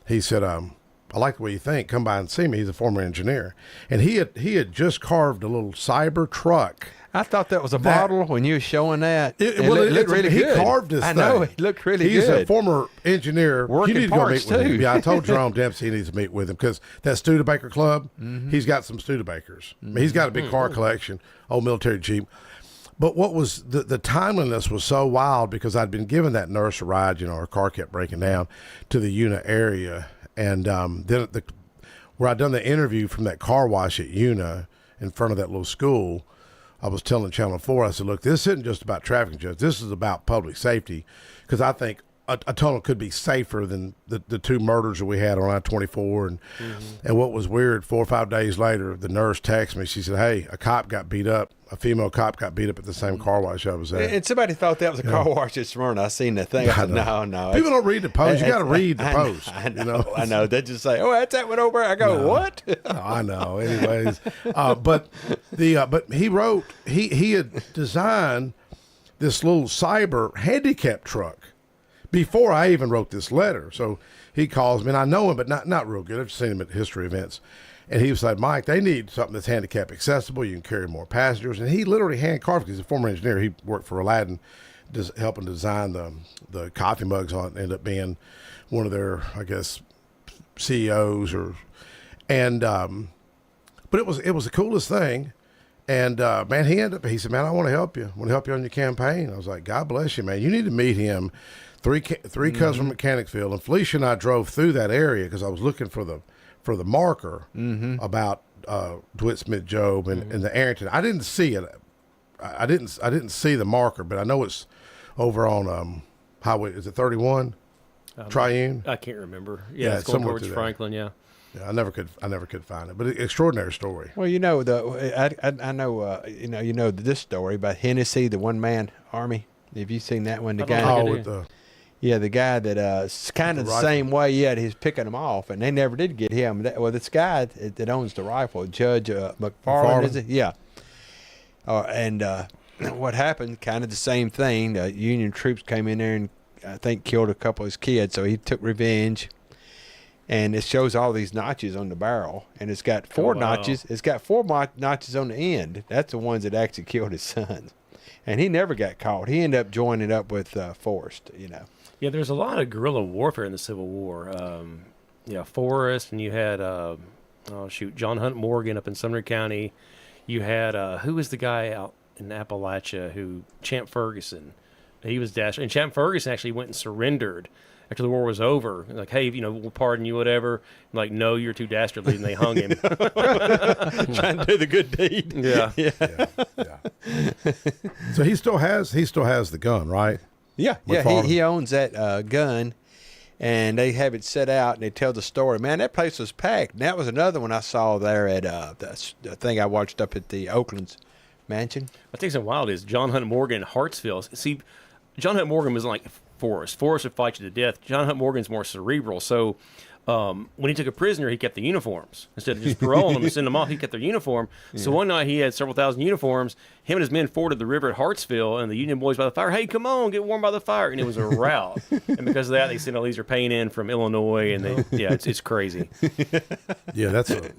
I like the way you think. Come by and see me. He's a former engineer. And he had just carved a little cyber truck. I thought that was a bottle when you were showing that. It looked really good. He carved this thing. I know, it looked really good. He's a former engineer. Working you need parts, to go meet with him. too. Yeah, I told Jerome Dempsey he needs to meet with him because that Studebaker Club, he's got some Studebakers. I mean, he's got a big car collection, old military Jeep. But what was the timeliness was so wild because I'd been given that nurse a ride, our car kept breaking down to the Una area. And then where I'd done the interview from that car wash at Una in front of that little school, I was telling Channel 4, I said, look, this isn't just about traffic judge. This is about public safety because I think a tunnel could be safer than the two murders that we had on I-24. And what was weird, 4 or 5 days later, the nurse texted me. She said, hey, a cop got beat up. A female cop got beat up at the same car wash I was at. And somebody thought that was a car wash at Smyrna. I seen that thing. I said, no. People don't read the post. You got to read the post. I know. They just say, oh, that's that one over. I go, what? No, I know. Anyways, but he had designed this little cyber handicap truck before I even wrote this letter. So he calls me, and I know him, but not real good. I've seen him at history events. And he was like, Mike, they need something that's handicap accessible. You can carry more passengers. And he literally hand carved, because he's a former engineer. He worked for Aladdin, helping design the coffee mugs on it, ended up being one of their, I guess, CEOs but it was the coolest thing. And man, he said, man, I want to help you. I want to help you on your campaign. I was like, God bless you, man. You need to meet him. Three cousins from Mechanicsville, and Felicia and I drove through that area because I was looking for the marker about DeWitt Smith Job and the Arrington. I didn't see it. I didn't see the marker, but I know it's over on highway. Is it 31? Triune? I can't remember. Yeah, it's going towards Franklin. Yeah. Yeah, I never could find it, but extraordinary story. Well, I know you know this story about Hennessy, the one-man army. Have you seen that one? The guy. The guy that kind of the same way. Yeah, he's picking them off, and they never did get him. This guy that owns the rifle, Judge McFarland, is it? Yeah. And what happened? Kind of the same thing. The Union troops came in there and I think killed a couple of his kids, so he took revenge. And it shows all these notches on the barrel, and it's got four notches. It's got four notches on the end. That's the ones that actually killed his sons. And he never got caught. He ended up joining up with Forrest, Yeah, there's a lot of guerrilla warfare in the Civil War. Forrest, and you had, John Hunt Morgan up in Sumner County. You had, who was the guy out in Appalachia Champ Ferguson. He was dashing. And Champ Ferguson actually went and surrendered after the war was over. Like, hey, we'll pardon you, whatever. I'm like, no, you're too dastardly, and they hung him. Trying to do the good deed. Yeah. So he still has the gun, right? Yeah. He owns that gun, and they have it set out, and they tell the story. Man, that place was packed. And that was another one I saw there at the thing I watched up at the Oakland's mansion. What takes him wild is John Hunt Morgan in Hartsville. See, John Hunt Morgan was like Forrest. Forrest would fight you to death. John Hunt Morgan's more cerebral. So when he took a prisoner, he kept the uniforms. Instead of just paroling them and sending them off, he kept their uniform. Yeah. So one night he had several thousand uniforms. Him and his men forded the river at Hartsville, and the Union boys by the fire, hey, come on, get warm by the fire. And it was a rout. And because of that, they sent all these are paying in from Illinois, and it's crazy. Yeah, that's a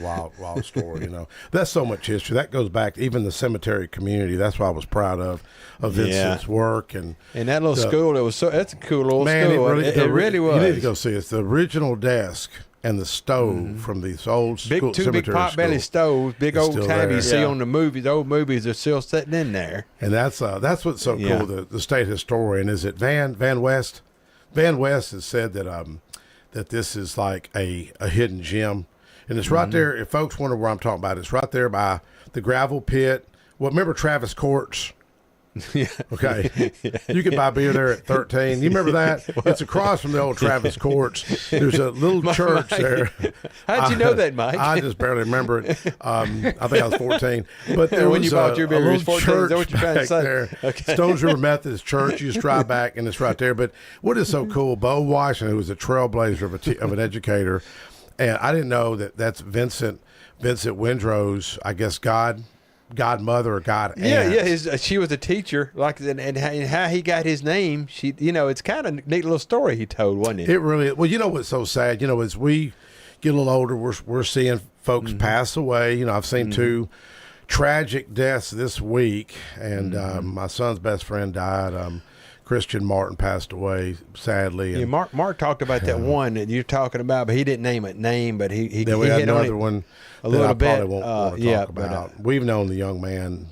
wild story, That's so much history. That goes back to even the cemetery community. That's why I was proud of Vincent's work. And that little school, that's a cool little school. It really was. You need to go see it. It's the original desk and the stove from these old two big pot-belly stoves, big old time you see on the movies. The old movies are still sitting in there. And that's what's so cool. The state historian is it Van West. Van West has said that this is like a hidden gem, and it's right there. If folks wonder where I'm talking about, it's right there by the gravel pit. Well, remember Travis Court's? Yeah. Okay. You could buy beer there at 13. You remember that? It's across from the old Travis Courts. There's a little church there. How'd you know that, Mike? I just barely remember it. I think I was 14. But there when was you bought your beer, a was 14. church Is that what you're trying to say? there. Okay. Stones River Methodist Church. You just drive back, and it's right there. But what is so cool, Bo Washington, who was a trailblazer of an educator, and I didn't know that's Vincent Windrow's, I guess, godmother or god aunt. She was a teacher, and how he got his name. It's kind of a neat little story he told, wasn't it? It really. Well, what's so sad? As we get a little older, we're seeing folks pass away. I've seen two tragic deaths this week, and my son's best friend died. Christian Martin passed away sadly. And, Mark talked about that one that you're talking about, but he didn't name a name. But he had another one a little bit. I probably won't want to talk about. We've known the young man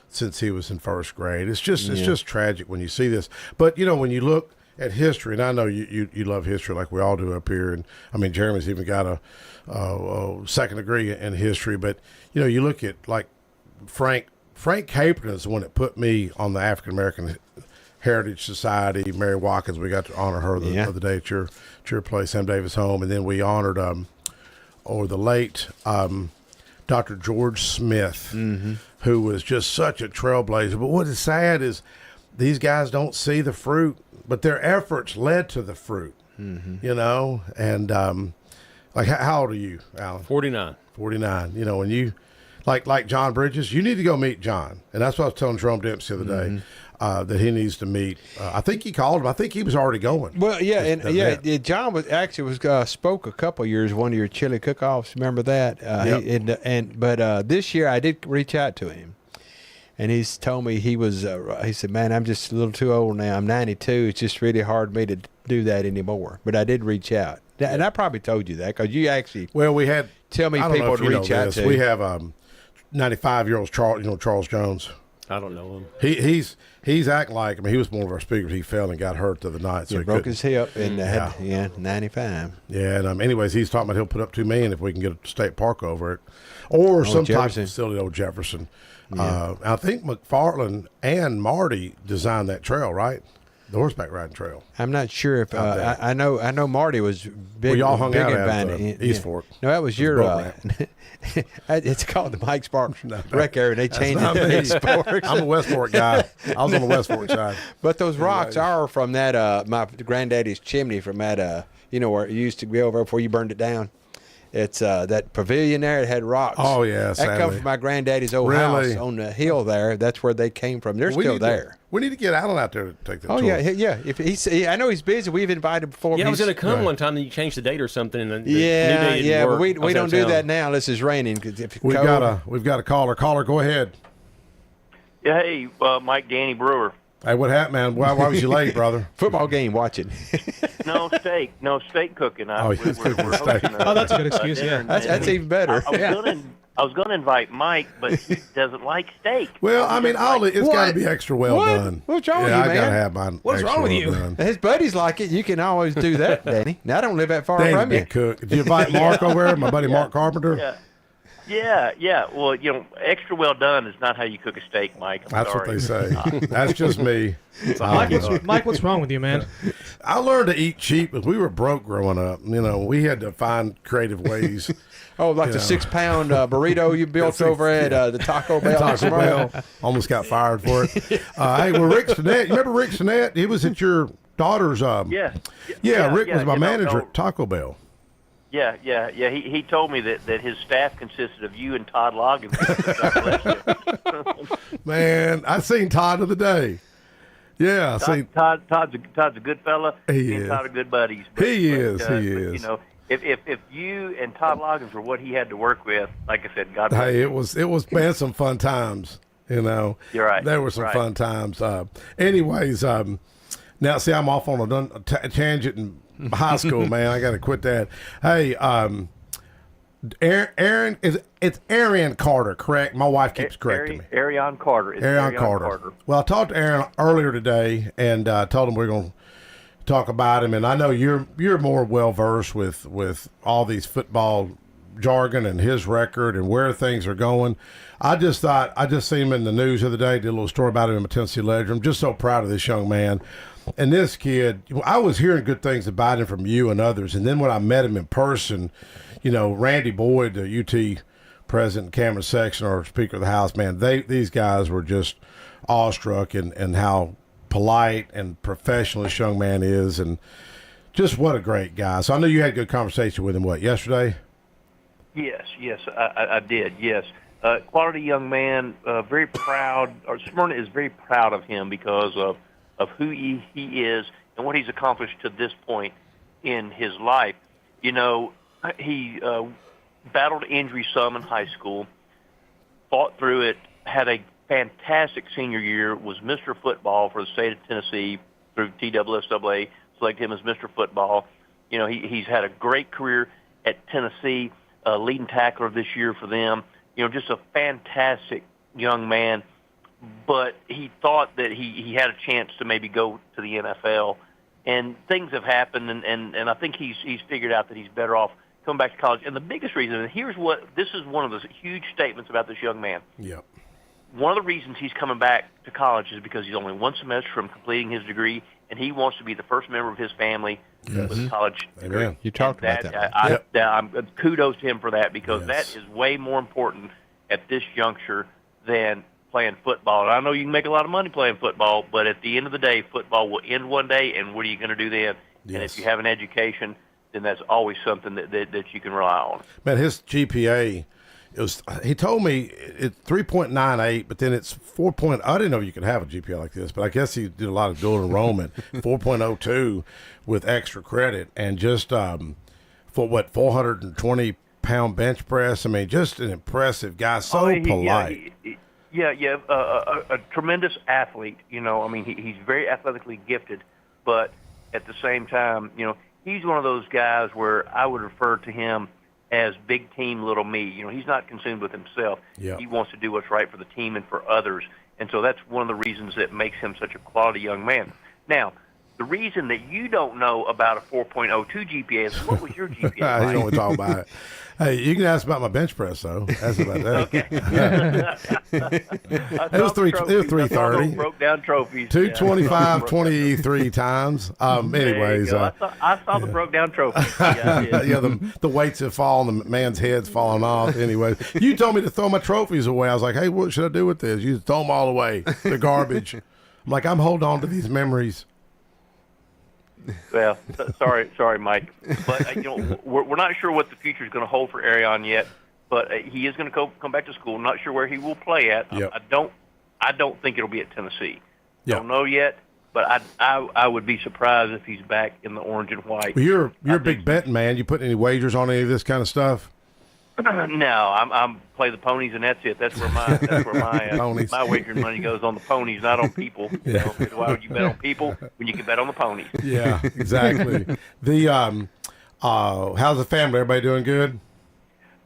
since he was in first grade. It's just tragic when you see this. But when you look at history, and I know you love history like we all do up here, and I mean Jeremy's even got a second degree in history. But you look at like Frank Capron is the one that put me on the African American Heritage Society, Mary Watkins. We got to honor her the other day at your place, Sam Davis home, and then we honored the late Dr. George Smith, who was just such a trailblazer. But what is sad is these guys don't see the fruit, but their efforts led to the fruit. You know, and like how old are you, Alan? 49. 49. You know, when you like John Bridges, you need to go meet John, and that's what I was telling Jerome Dempsey the other day. That he needs to meet. I think he called him. I think he was already going. Well, yeah, John was spoke a couple of years one of your chili cook-offs. Remember that? But this year I did reach out to him, and he's told me he said, "Man, I'm just a little too old now. I'm 92. It's just really hard for me to do that anymore." But I did reach out, and I probably told you that because you actually we had tell me people to reach out to. We have 95-year-old Charles Jones. I don't know him. He's acting like, I mean, he was one of our speakers. He fell and got hurt the other night. So he broke his hip and had 95. Yeah, and anyways, he's talking about he'll put up $2 million if we can get a state park over it, or some type of facility, old Jefferson. Yeah. I think McFarland and Marty designed that trail, right? The horseback riding trail. I'm not sure if I know Marty was big. Well, y'all hung out at East Fork. No, that was your. It's called the Mike Sparks Rec Area. They changed it to East Fork. I'm a West Fork guy. I was on the West Fork side. But those rocks are from that my granddaddy's chimney from that where it used to be over before you burned it down. It's that pavilion there. It had rocks. Oh yeah, that comes from my granddaddy's old house on the hill there. That's where they came from. They're still there. We need to get Alan out there to take the tour. Oh yeah. If I know he's busy. We've invited before. Yeah, I was going to come one time, then you changed the date or something. And the new day didn't work. But we don't do that now unless it's raining. We've got a caller. Caller, go ahead. Yeah, hey, Mike, Danny Brewer. Hey, what happened, man? Why was you late, brother? Football game watching. No steak cooking. He's cooking steak. That's a good excuse. Yeah, that's even better. I was going to invite Mike, but he doesn't like steak. Well, I mean, it's got to be extra well done. What's wrong with you, man? I got to have mine. What's wrong with you? His buddies like it. You can always do that, Danny. Now I don't live that far from you. Cook. Did you invite Mark over there? My buddy Mark Carpenter. Yeah. Well, extra well done is not how you cook a steak, Mike. That's what they say. That's just me. Mike, what's wrong with you, man? I learned to eat cheap because we were broke growing up. You know, we had to find creative ways. Oh, like the 6-pound burrito you built over at the Taco Bell. Taco Bell. Almost got fired for it. Hey, well, Rick Sinnett. You remember Rick Sinnett? He was at your daughter's. Rick was my manager at Taco Bell. Yeah. He told me that his staff consisted of you and Todd Loggins. Man, I seen Todd the other day. Yeah, Todd's a good fella. He is. Todd are good buddies. He is. You know, if you and Todd Loggins were what he had to work with, like I said, God bless. Hey, it was man, some fun times. You know, you're right. There were some fun times. Anyways, now see, I'm off on a tangent in high school, man. I got to quit that. Hey, Aaron, it's Arian Carter, correct? My wife keeps correcting me. Arian Carter. Arian Carter. Well, I talked to Aaron earlier today and told him we're going to talk about him. And I know you're more well versed with all these football jargon and his record and where things are going. I just seen him in the news the other day. Did a little story about him in my Tennessee Ledger. I'm just so proud of this young man. And this kid, I was hearing good things about him from you and others. And then when I met him in person, you know, Randy Boyd, the UT president, Cameron Sexton, or Speaker of the House, man, these guys were just awestruck and how polite and professional this young man is. And just what a great guy. So I know you had a good conversation with him, yesterday? Yes, I did, yes. Quality young man, very proud. Smyrna is very proud of him because of who he is and what he's accomplished to this point in his life. You know, he battled injury some in high school, fought through it, had a fantastic senior year, was Mr. Football for the state of Tennessee through TSSAA, selected him as Mr. Football. You know, he's had a great career at Tennessee, leading tackler this year for them. You know, just a fantastic young man. But he thought that he had a chance to maybe go to the NFL. And things have happened, and I think he's figured out that he's better off coming back to college. And the biggest reason, and this is one of the huge statements about this young man. Yep. one of the reasons he's coming back to college is because he's only one semester from completing his degree, and he wants to be the first member of his family with a college degree. Amen. You talked about that. I'm kudos to him for that, because Yes. that is way more important at this juncture than playing football. And I know you can make a lot of money playing football, but at the end of the day, football will end one day, and what are you going to do then? And Yes. if you have an education, then that's always something that you can rely on. Man, his GPA, he told me it's 3.98, but then it's 4. I didn't know you could have a GPA like this, but I guess he did a lot of dual enrollment. 4.02 with extra credit, and just for 420-pound bench press. I mean, just an impressive guy. So polite. A tremendous athlete. You know, I mean, he's very athletically gifted, but at the same time, you know, he's one of those guys where I would refer to him as big team, little me. You know, he's not consumed with himself. Yeah. He wants to do what's right for the team and for others. And so that's one of the reasons that makes him such a quality young man. Now, the reason that you don't know about a 4.02 GPA is, what was your GPA like? You don't want to talk about it. Hey, you can ask about my bench press, though. Ask about that. Okay. It was 330. Broke down trophies. 225, 23 times. Anyways, I saw the broke down trophies. Yeah, the weights have fallen, the man's head's falling off. Anyway, you told me to throw my trophies away. I was like, hey, what should I do with this? You throw them all away. They're garbage. I'm like, I'm holding on to these memories. Well, sorry, Mike, but you know, we're not sure what the future is going to hold for Arion yet. But he is going to come back to school. Not sure where he will play at. Yep. I don't think it'll be at Tennessee. Yep. Don't know yet, but I would be surprised if he's back in the orange and white. Well, you're a big betting man. You put any wagers on any of this kind of stuff? No, I'm play the ponies, and that's it. That's where my wagering money goes, on the ponies, not on people. Yeah. You know, why would you bet on people when you can bet on the ponies? Yeah, exactly. How's the family? Everybody doing good?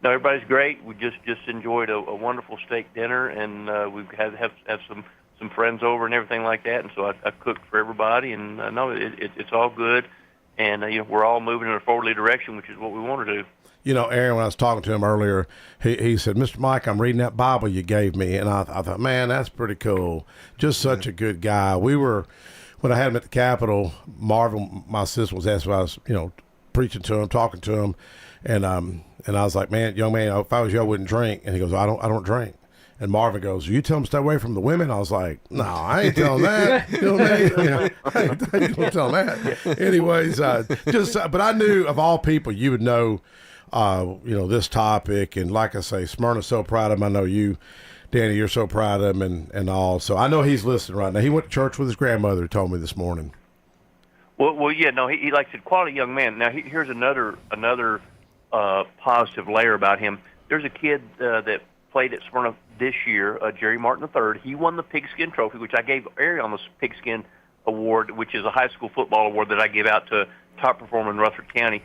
No, everybody's great. We just enjoyed a wonderful steak dinner, and we've have some friends over and everything like that. And so I cooked for everybody, and no, it's all good. And you know, we're all moving in a forwardly direction, which is what we want to do. You know, Aaron, when I was talking to him earlier, he said, Mr. Mike, I'm reading that Bible you gave me. And I thought, man, that's pretty cool. Just such a good guy. When I had him at the Capitol, Marvin, my sister, was asking if I was, preaching to him, talking to him. And I was like, man, young man, if I was you, I wouldn't drink. And he goes, I don't drink. And Marvin goes, you tell him to stay away from the women? I was like, no, I ain't telling that. You know what I mean? I ain't telling that. Anyways, but I knew of all people, you would know, this topic. And like I say, Smyrna's so proud of him. I know you, Danny, you're so proud of him and all. So I know he's listening right now. He went to church with his grandmother, told me this morning. Well, yeah, no, he like I said, quality young man. Now, here's another positive layer about him. There's a kid that played at Smyrna this year, Jerry Martin III. He won the Pigskin Trophy, which I gave Arion the Pigskin Award, which is a high school football award that I give out to top performer in Rutherford County.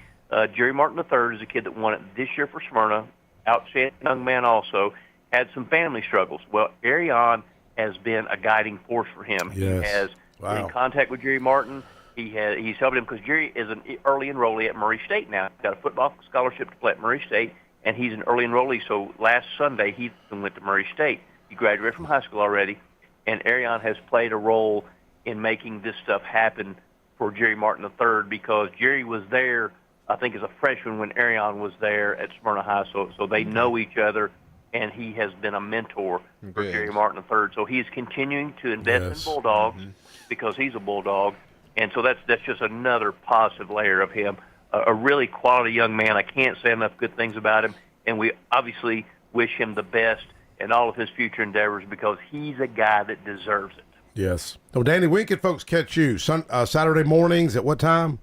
Jerry Martin III is a kid that won it this year for Smyrna. Outstanding young man also. Had some family struggles. Well, Arion has been a guiding force for him. Yes. He has been in contact with Jerry Martin. He's helped him because Jerry is an early enrollee at Murray State now. He's got a football scholarship to play at Murray State, and he's an early enrollee. So last Sunday, he went to Murray State. He graduated from high school already, and Arion has played a role in making this stuff happen for Jerry Martin III because Jerry was there, I think, as a freshman when Arion was there at Smyrna High. So they know each other, and he has been a mentor for Jerry Martin III. So he is continuing to invest in Bulldogs because he's a Bulldog. And so that's just another positive layer of him. A really quality young man. I can't say enough good things about him. And we obviously wish him the best in all of his future endeavors because he's a guy that deserves it. Yes. So, Danny, when can folks catch you? Saturday mornings at what time?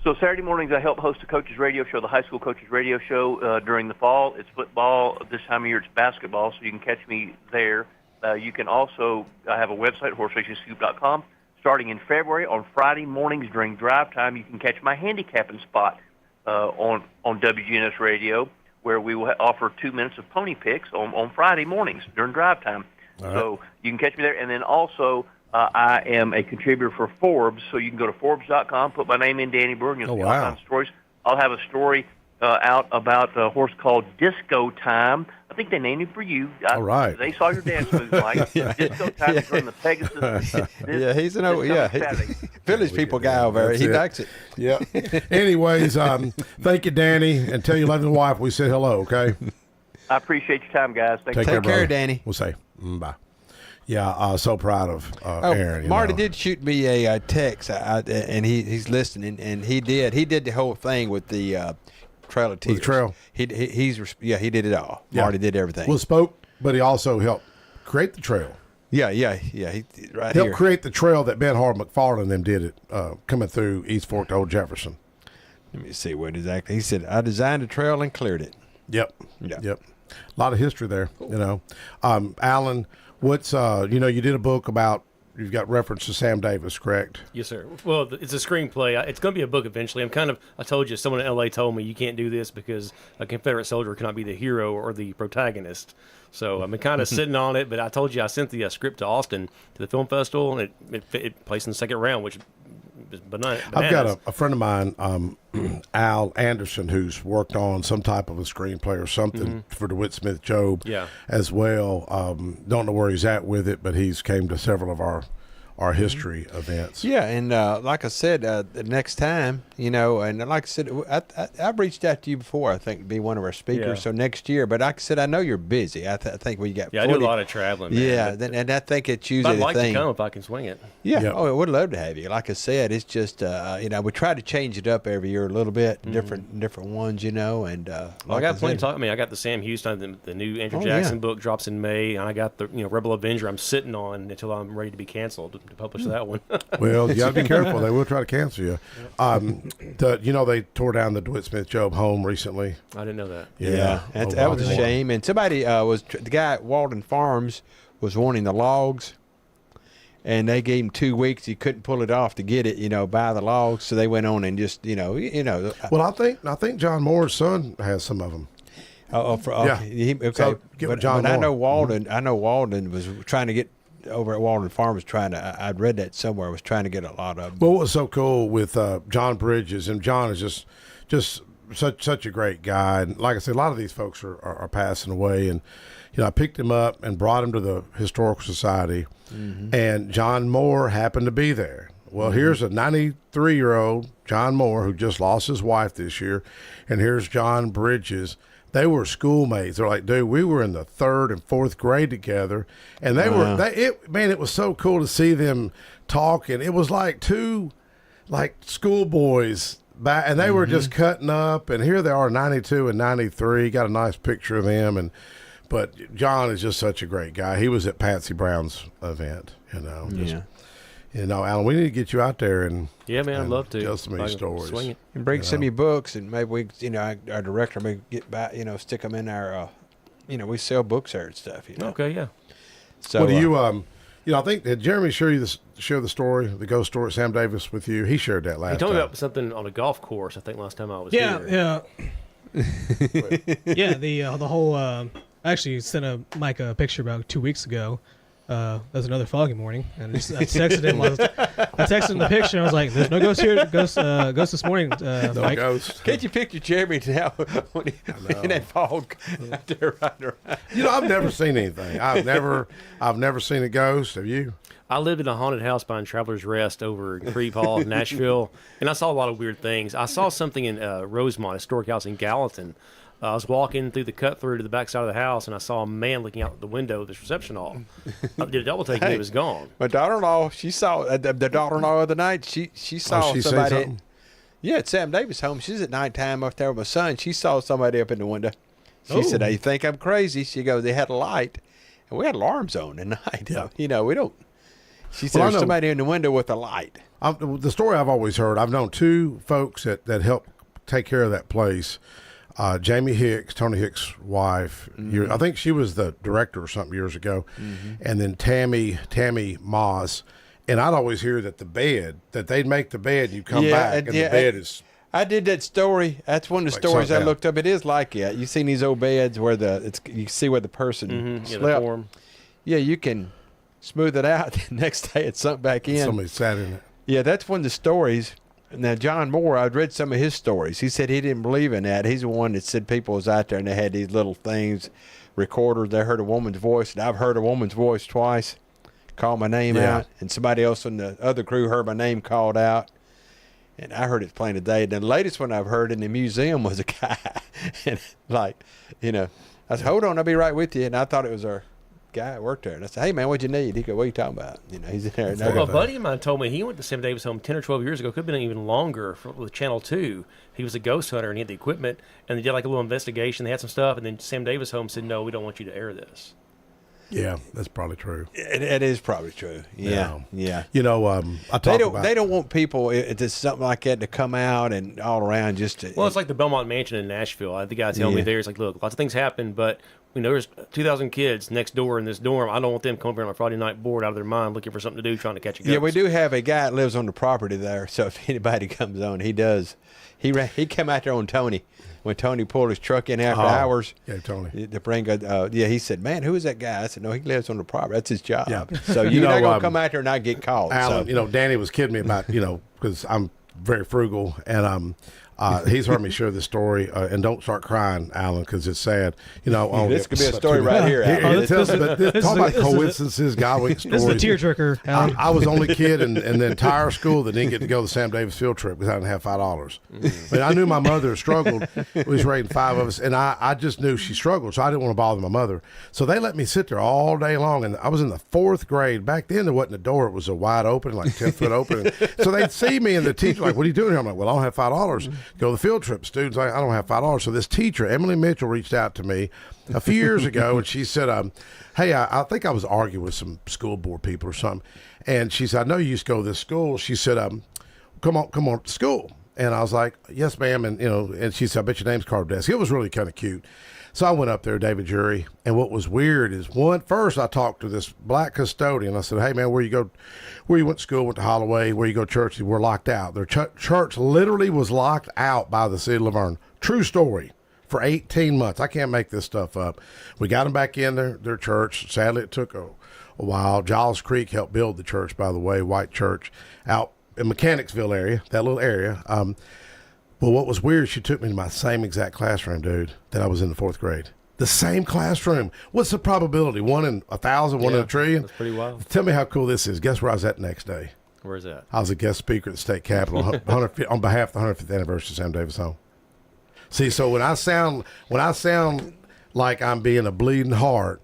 So Saturday mornings I help host a coaches radio show, the high school coaches radio show during the fall. It's football. This time of year it's basketball, so you can catch me there. You can also, I have a website, horseracingScoop.com. Starting in February, on Friday mornings during drive time, you can catch my handicapping spot on WGNS Radio, where we will offer 2 minutes of pony picks on Friday mornings during drive time. Right. So you can catch me there. And then also, I am a contributor for Forbes, so you can go to Forbes.com, put my name in, Danny Brewer, and you'll see all kinds of stories. I'll have a story out about a horse called Disco Time. I think they named him for you. All right. They saw your dance moves, Mike. Disco Time is running the Pegasus. He's an old, Village people guy over there. He likes it. Yeah. Anyways, thank you, Danny, and tell your lovely wife we said hello, okay? I appreciate your time, guys. Take care, Danny. We'll say bye. Yeah, so proud of Aaron. Marty did shoot me a text, and he's listening, and he did the whole thing with the Trail of Tears. With the trail. He did it all. Yeah. Marty did everything. Well, spoke, but he also helped create the trail. Yeah. He helped create the trail that Ben Hart McFarland and them did it coming through East Fork to Old Jefferson. Let me see what exactly he said. I designed the trail and cleared it. Yep. A lot of history there. Cool. Alan, what's you did a book about. You've got reference to Sam Davis, correct? Yes, sir. Well, it's a screenplay. It's going to be a book eventually. I told you, someone in L.A. told me you can't do this because a Confederate soldier cannot be the hero or the protagonist. So I've been kind of sitting on it, but I told you I sent the script to Austin to the film festival, and it placed in the second round, which is bananas. I've got a friend of mine, Al Anderson, who's worked on some type of a screenplay or something for DeWitt Smith Job as well. Don't know where he's at with it, but he's came to several of our history events. Yeah, and like I said, the next time, and like I said, I've reached out to you before, I think, to be one of our speakers, so next year. But like I said, I know you're busy. I think we got 40. I do a lot of traveling, man. Yeah, and I think it's usually I'd like the thing. to come if I can swing it. Yeah, I would love to have you. Like I said, it's just, we try to change it up every year a little bit, different ones, and I got plenty of talk. I got the Sam Houston, the new Andrew Jackson book drops in May, and I got the Rebel Avenger I'm sitting on until I'm ready to be canceled to publish that one. Well, you got to be careful. They will try to cancel you. They tore down the DeWitt Smith Job home recently. I didn't know that. Yeah. That was a shame. And somebody the guy at Walden Farms was wanting the logs, and they gave him 2 weeks. He couldn't pull it off to get it, buy the logs. So they went on and just, Well, I think John Moore's son has some of them. Okay. So, but John Moore. I know Walden. I know Walden was trying to get over at Walden Farms. I'd read that somewhere. Was trying to get a lot of them. Well, what was so cool with John Bridges, and John is just such a great guy. And like I said, a lot of these folks are passing away, and I picked him up and brought him to the Historical Society, and John Moore happened to be there. Well, here's a 93-year-old John Moore who just lost his wife this year, and here's John Bridges. They were schoolmates. They're like, dude, we were in the 3rd and 4th grade together, and it was so cool to see them talking. It was like two schoolboys back, and they were just cutting up. And here they are, 92 and 93. Got a nice picture of them, but John is just such a great guy. He was at Patsy Brown's event, Alan, we need to get you out there and I'd love to tell some of these stories. Swing it. And bring some of your books, and maybe we, our director may get back, stick them in our, we sell books there and stuff. Okay, yeah. So what do you, I think did Jeremy share the story, the ghost story, Sam Davis with you? He shared that last time. He told me about something on a golf course. I think last time I was here. Yeah. The whole. I actually sent Mike a picture about 2 weeks ago. That was another foggy morning, and I texted him. I texted him the picture, and I was like, "There's no ghost here. Ghost this morning, no Mike." Ghost. Can't you picture Jeremy now when in that fog out there riding around? I've never seen anything. I've never seen a ghost. Have you? I lived in a haunted house behind Traveler's Rest over in Creve Hall, Nashville, and I saw a lot of weird things. I saw something in Rosemont, historic house in Gallatin. I was walking through the cut-through to the back side of the house, and I saw a man looking out the window of this reception hall. I did a double-take, and he was gone. My daughter-in-law, she saw the daughter-in-law of the night. She saw somebody. At Sam Davis' home. She's at nighttime up there with my son. She saw somebody up in the window. She said, "Hey, you think I'm crazy?" She goes, "They had a light, and we had alarms on at night. Yeah. We don't." She said, "There's somebody in the window with a light." The story I've always heard. I've known two folks that helped take care of that place. Jamie Hicks, Tony Hicks' wife. I think she was the director or something years ago. And then Tammy Moss. And I'd always hear that they'd make the bed, you come back, and the bed is... I did that story. That's one of the stories I looked up. It is like it. You've seen these old beds where you see where the person slept. Yeah, you can smooth it out. The next day it's sunk back in. Somebody sat in it. Yeah, that's one of the stories. Now, John Moore, I'd read some of his stories. He said he didn't believe in that. He's the one that said people was out there and they had these little things, recorders. They heard a woman's voice, and I've heard a woman's voice twice call my name out, and somebody else in the other crew heard my name called out, and I heard it plain today. The latest one I've heard in the museum was a guy, and I said, hold on, I'll be right with you, and I thought it was our guy that worked there, and I said, hey man, what'd you need? He go, what are you talking about? He's in there. Well, a buddy of mine told me he went to Sam Davis home 10 or 12 years ago, could have been even longer, with Channel 2. He was a ghost hunter and he had the equipment, and they did like a little investigation. They had some stuff, and then Sam Davis home said, no, we don't want you to air this. Yeah, that's probably true. It is probably true. Yeah. I They don't want people, it's something like that, to come out and all around just to. Well, it's like the Belmont Mansion in Nashville. The guy telling me there, he's like, look, lots of things happen, but there's 2,000 kids next door in this dorm. I don't want them coming over on a Friday night bored out of their mind looking for something to do, trying to catch a ghost. Yeah, we do have a guy that lives on the property there, so if anybody comes on, he does. He came out there on Tony. When Tony pulled his truck in after hours, Tony. To bring he said, man, who is that guy? I said, no, he lives on the property. That's his job. Yeah. So you're not going to come out there and not get called. Alan, Danny was kidding me about, because I'm very frugal, and he's heard me share this story, and don't start crying, Alan, because it's sad. This could be a story right here, Alan. Talk about coincidences, God-week stories. This is a tearjerker, Alan. I was the only kid in the entire school that didn't get to go to the Sam Davis field trip because I didn't have $5. I mean, I knew my mother struggled. We was raising 5 of us, and I just knew she struggled, so I didn't want to bother my mother. So they let me sit there all day long, and I was in the 4th grade. Back then, there wasn't a door. It was a wide open, like 10-foot open. So they'd see me, and the teacher like, what are you doing here? I'm like, well, I don't have $5. Go to the field trip. Students like, I don't have $5. So this teacher, Emily Mitchell, reached out to me a few years ago, and she said, hey, I think I was arguing with some school board people or something, and she said, I know you used to go to this school. She said, come on to school. And I was like, yes, ma'am. And and she said, I bet your name's carved desk. It was really kind of cute. So I went up there, David Jury, and what was weird is first I talked to this black custodian. I said, hey man, where you went to school, went to Holloway, where you go to church? We're locked out. Their church literally was locked out by the city of Laverne. True story. For 18 months. I can't make this stuff up. We got them back in their church. Sadly, it took a while. Giles Creek helped build the church, by the way, white church out in Mechanicsville area, that little area. Well, what was weird, she took me to my same exact classroom, dude, that I was in the 4th grade. The same classroom. What's the probability? 1 in 1,000, 1 in a trillion? That's pretty wild. Tell me how cool this is. Guess where I was at the next day? Where's that? I was a guest speaker at the state capitol on behalf of the 150th anniversary of Sam Davis home. See, so when I sound like I'm being a bleeding heart,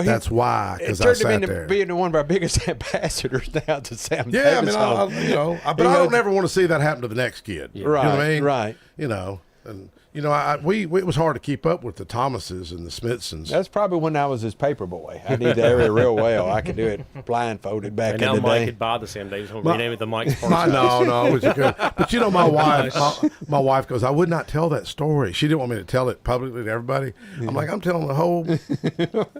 that's why, because I sat there. It turned him into being one of our biggest ambassadors now to Sam Davis. Yeah, I mean, but I don't ever want to see that happen to the next kid. Right, you know what I mean? Right. And it was hard to keep up with the Thomases and the Smithsons. That's probably when I was his paper boy. I knew the area real well. I could do it blindfolded back in the day. And now Mike could buy the Sam Davis home, rename it the Mike Sports. No, it was good. But my wife goes, I would not tell that story. She didn't want me to tell it publicly to everybody. I'm like, I'm telling the whole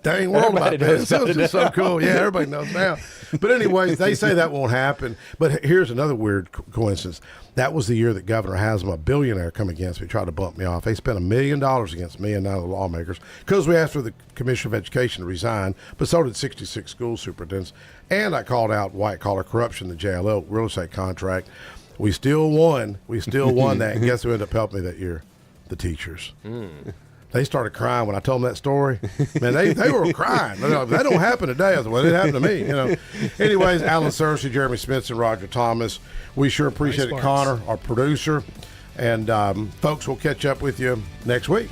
dang world about this. It was just so cool. Yeah, everybody knows now. But anyways, they say that won't happen. But here's another weird coincidence. That was the year that Governor Haslam, a billionaire, come against me, tried to bump me off. They spent $1 million against me and none of the lawmakers because we asked for the Commissioner of Education to resign, but so did 66 school superintendents. And I called out white-collar corruption, the JLL real estate contract. We still won. That. And guess who ended up helping me that year? The teachers. They started crying when I told them that story. Man, they were crying. Like, that don't happen today. I said, well, it happened to me. Anyways, Alan Searcy, Jeremy Smith, and Roger Thomas. We sure appreciate it, Connor, our producer. And folks, we'll catch up with you next week.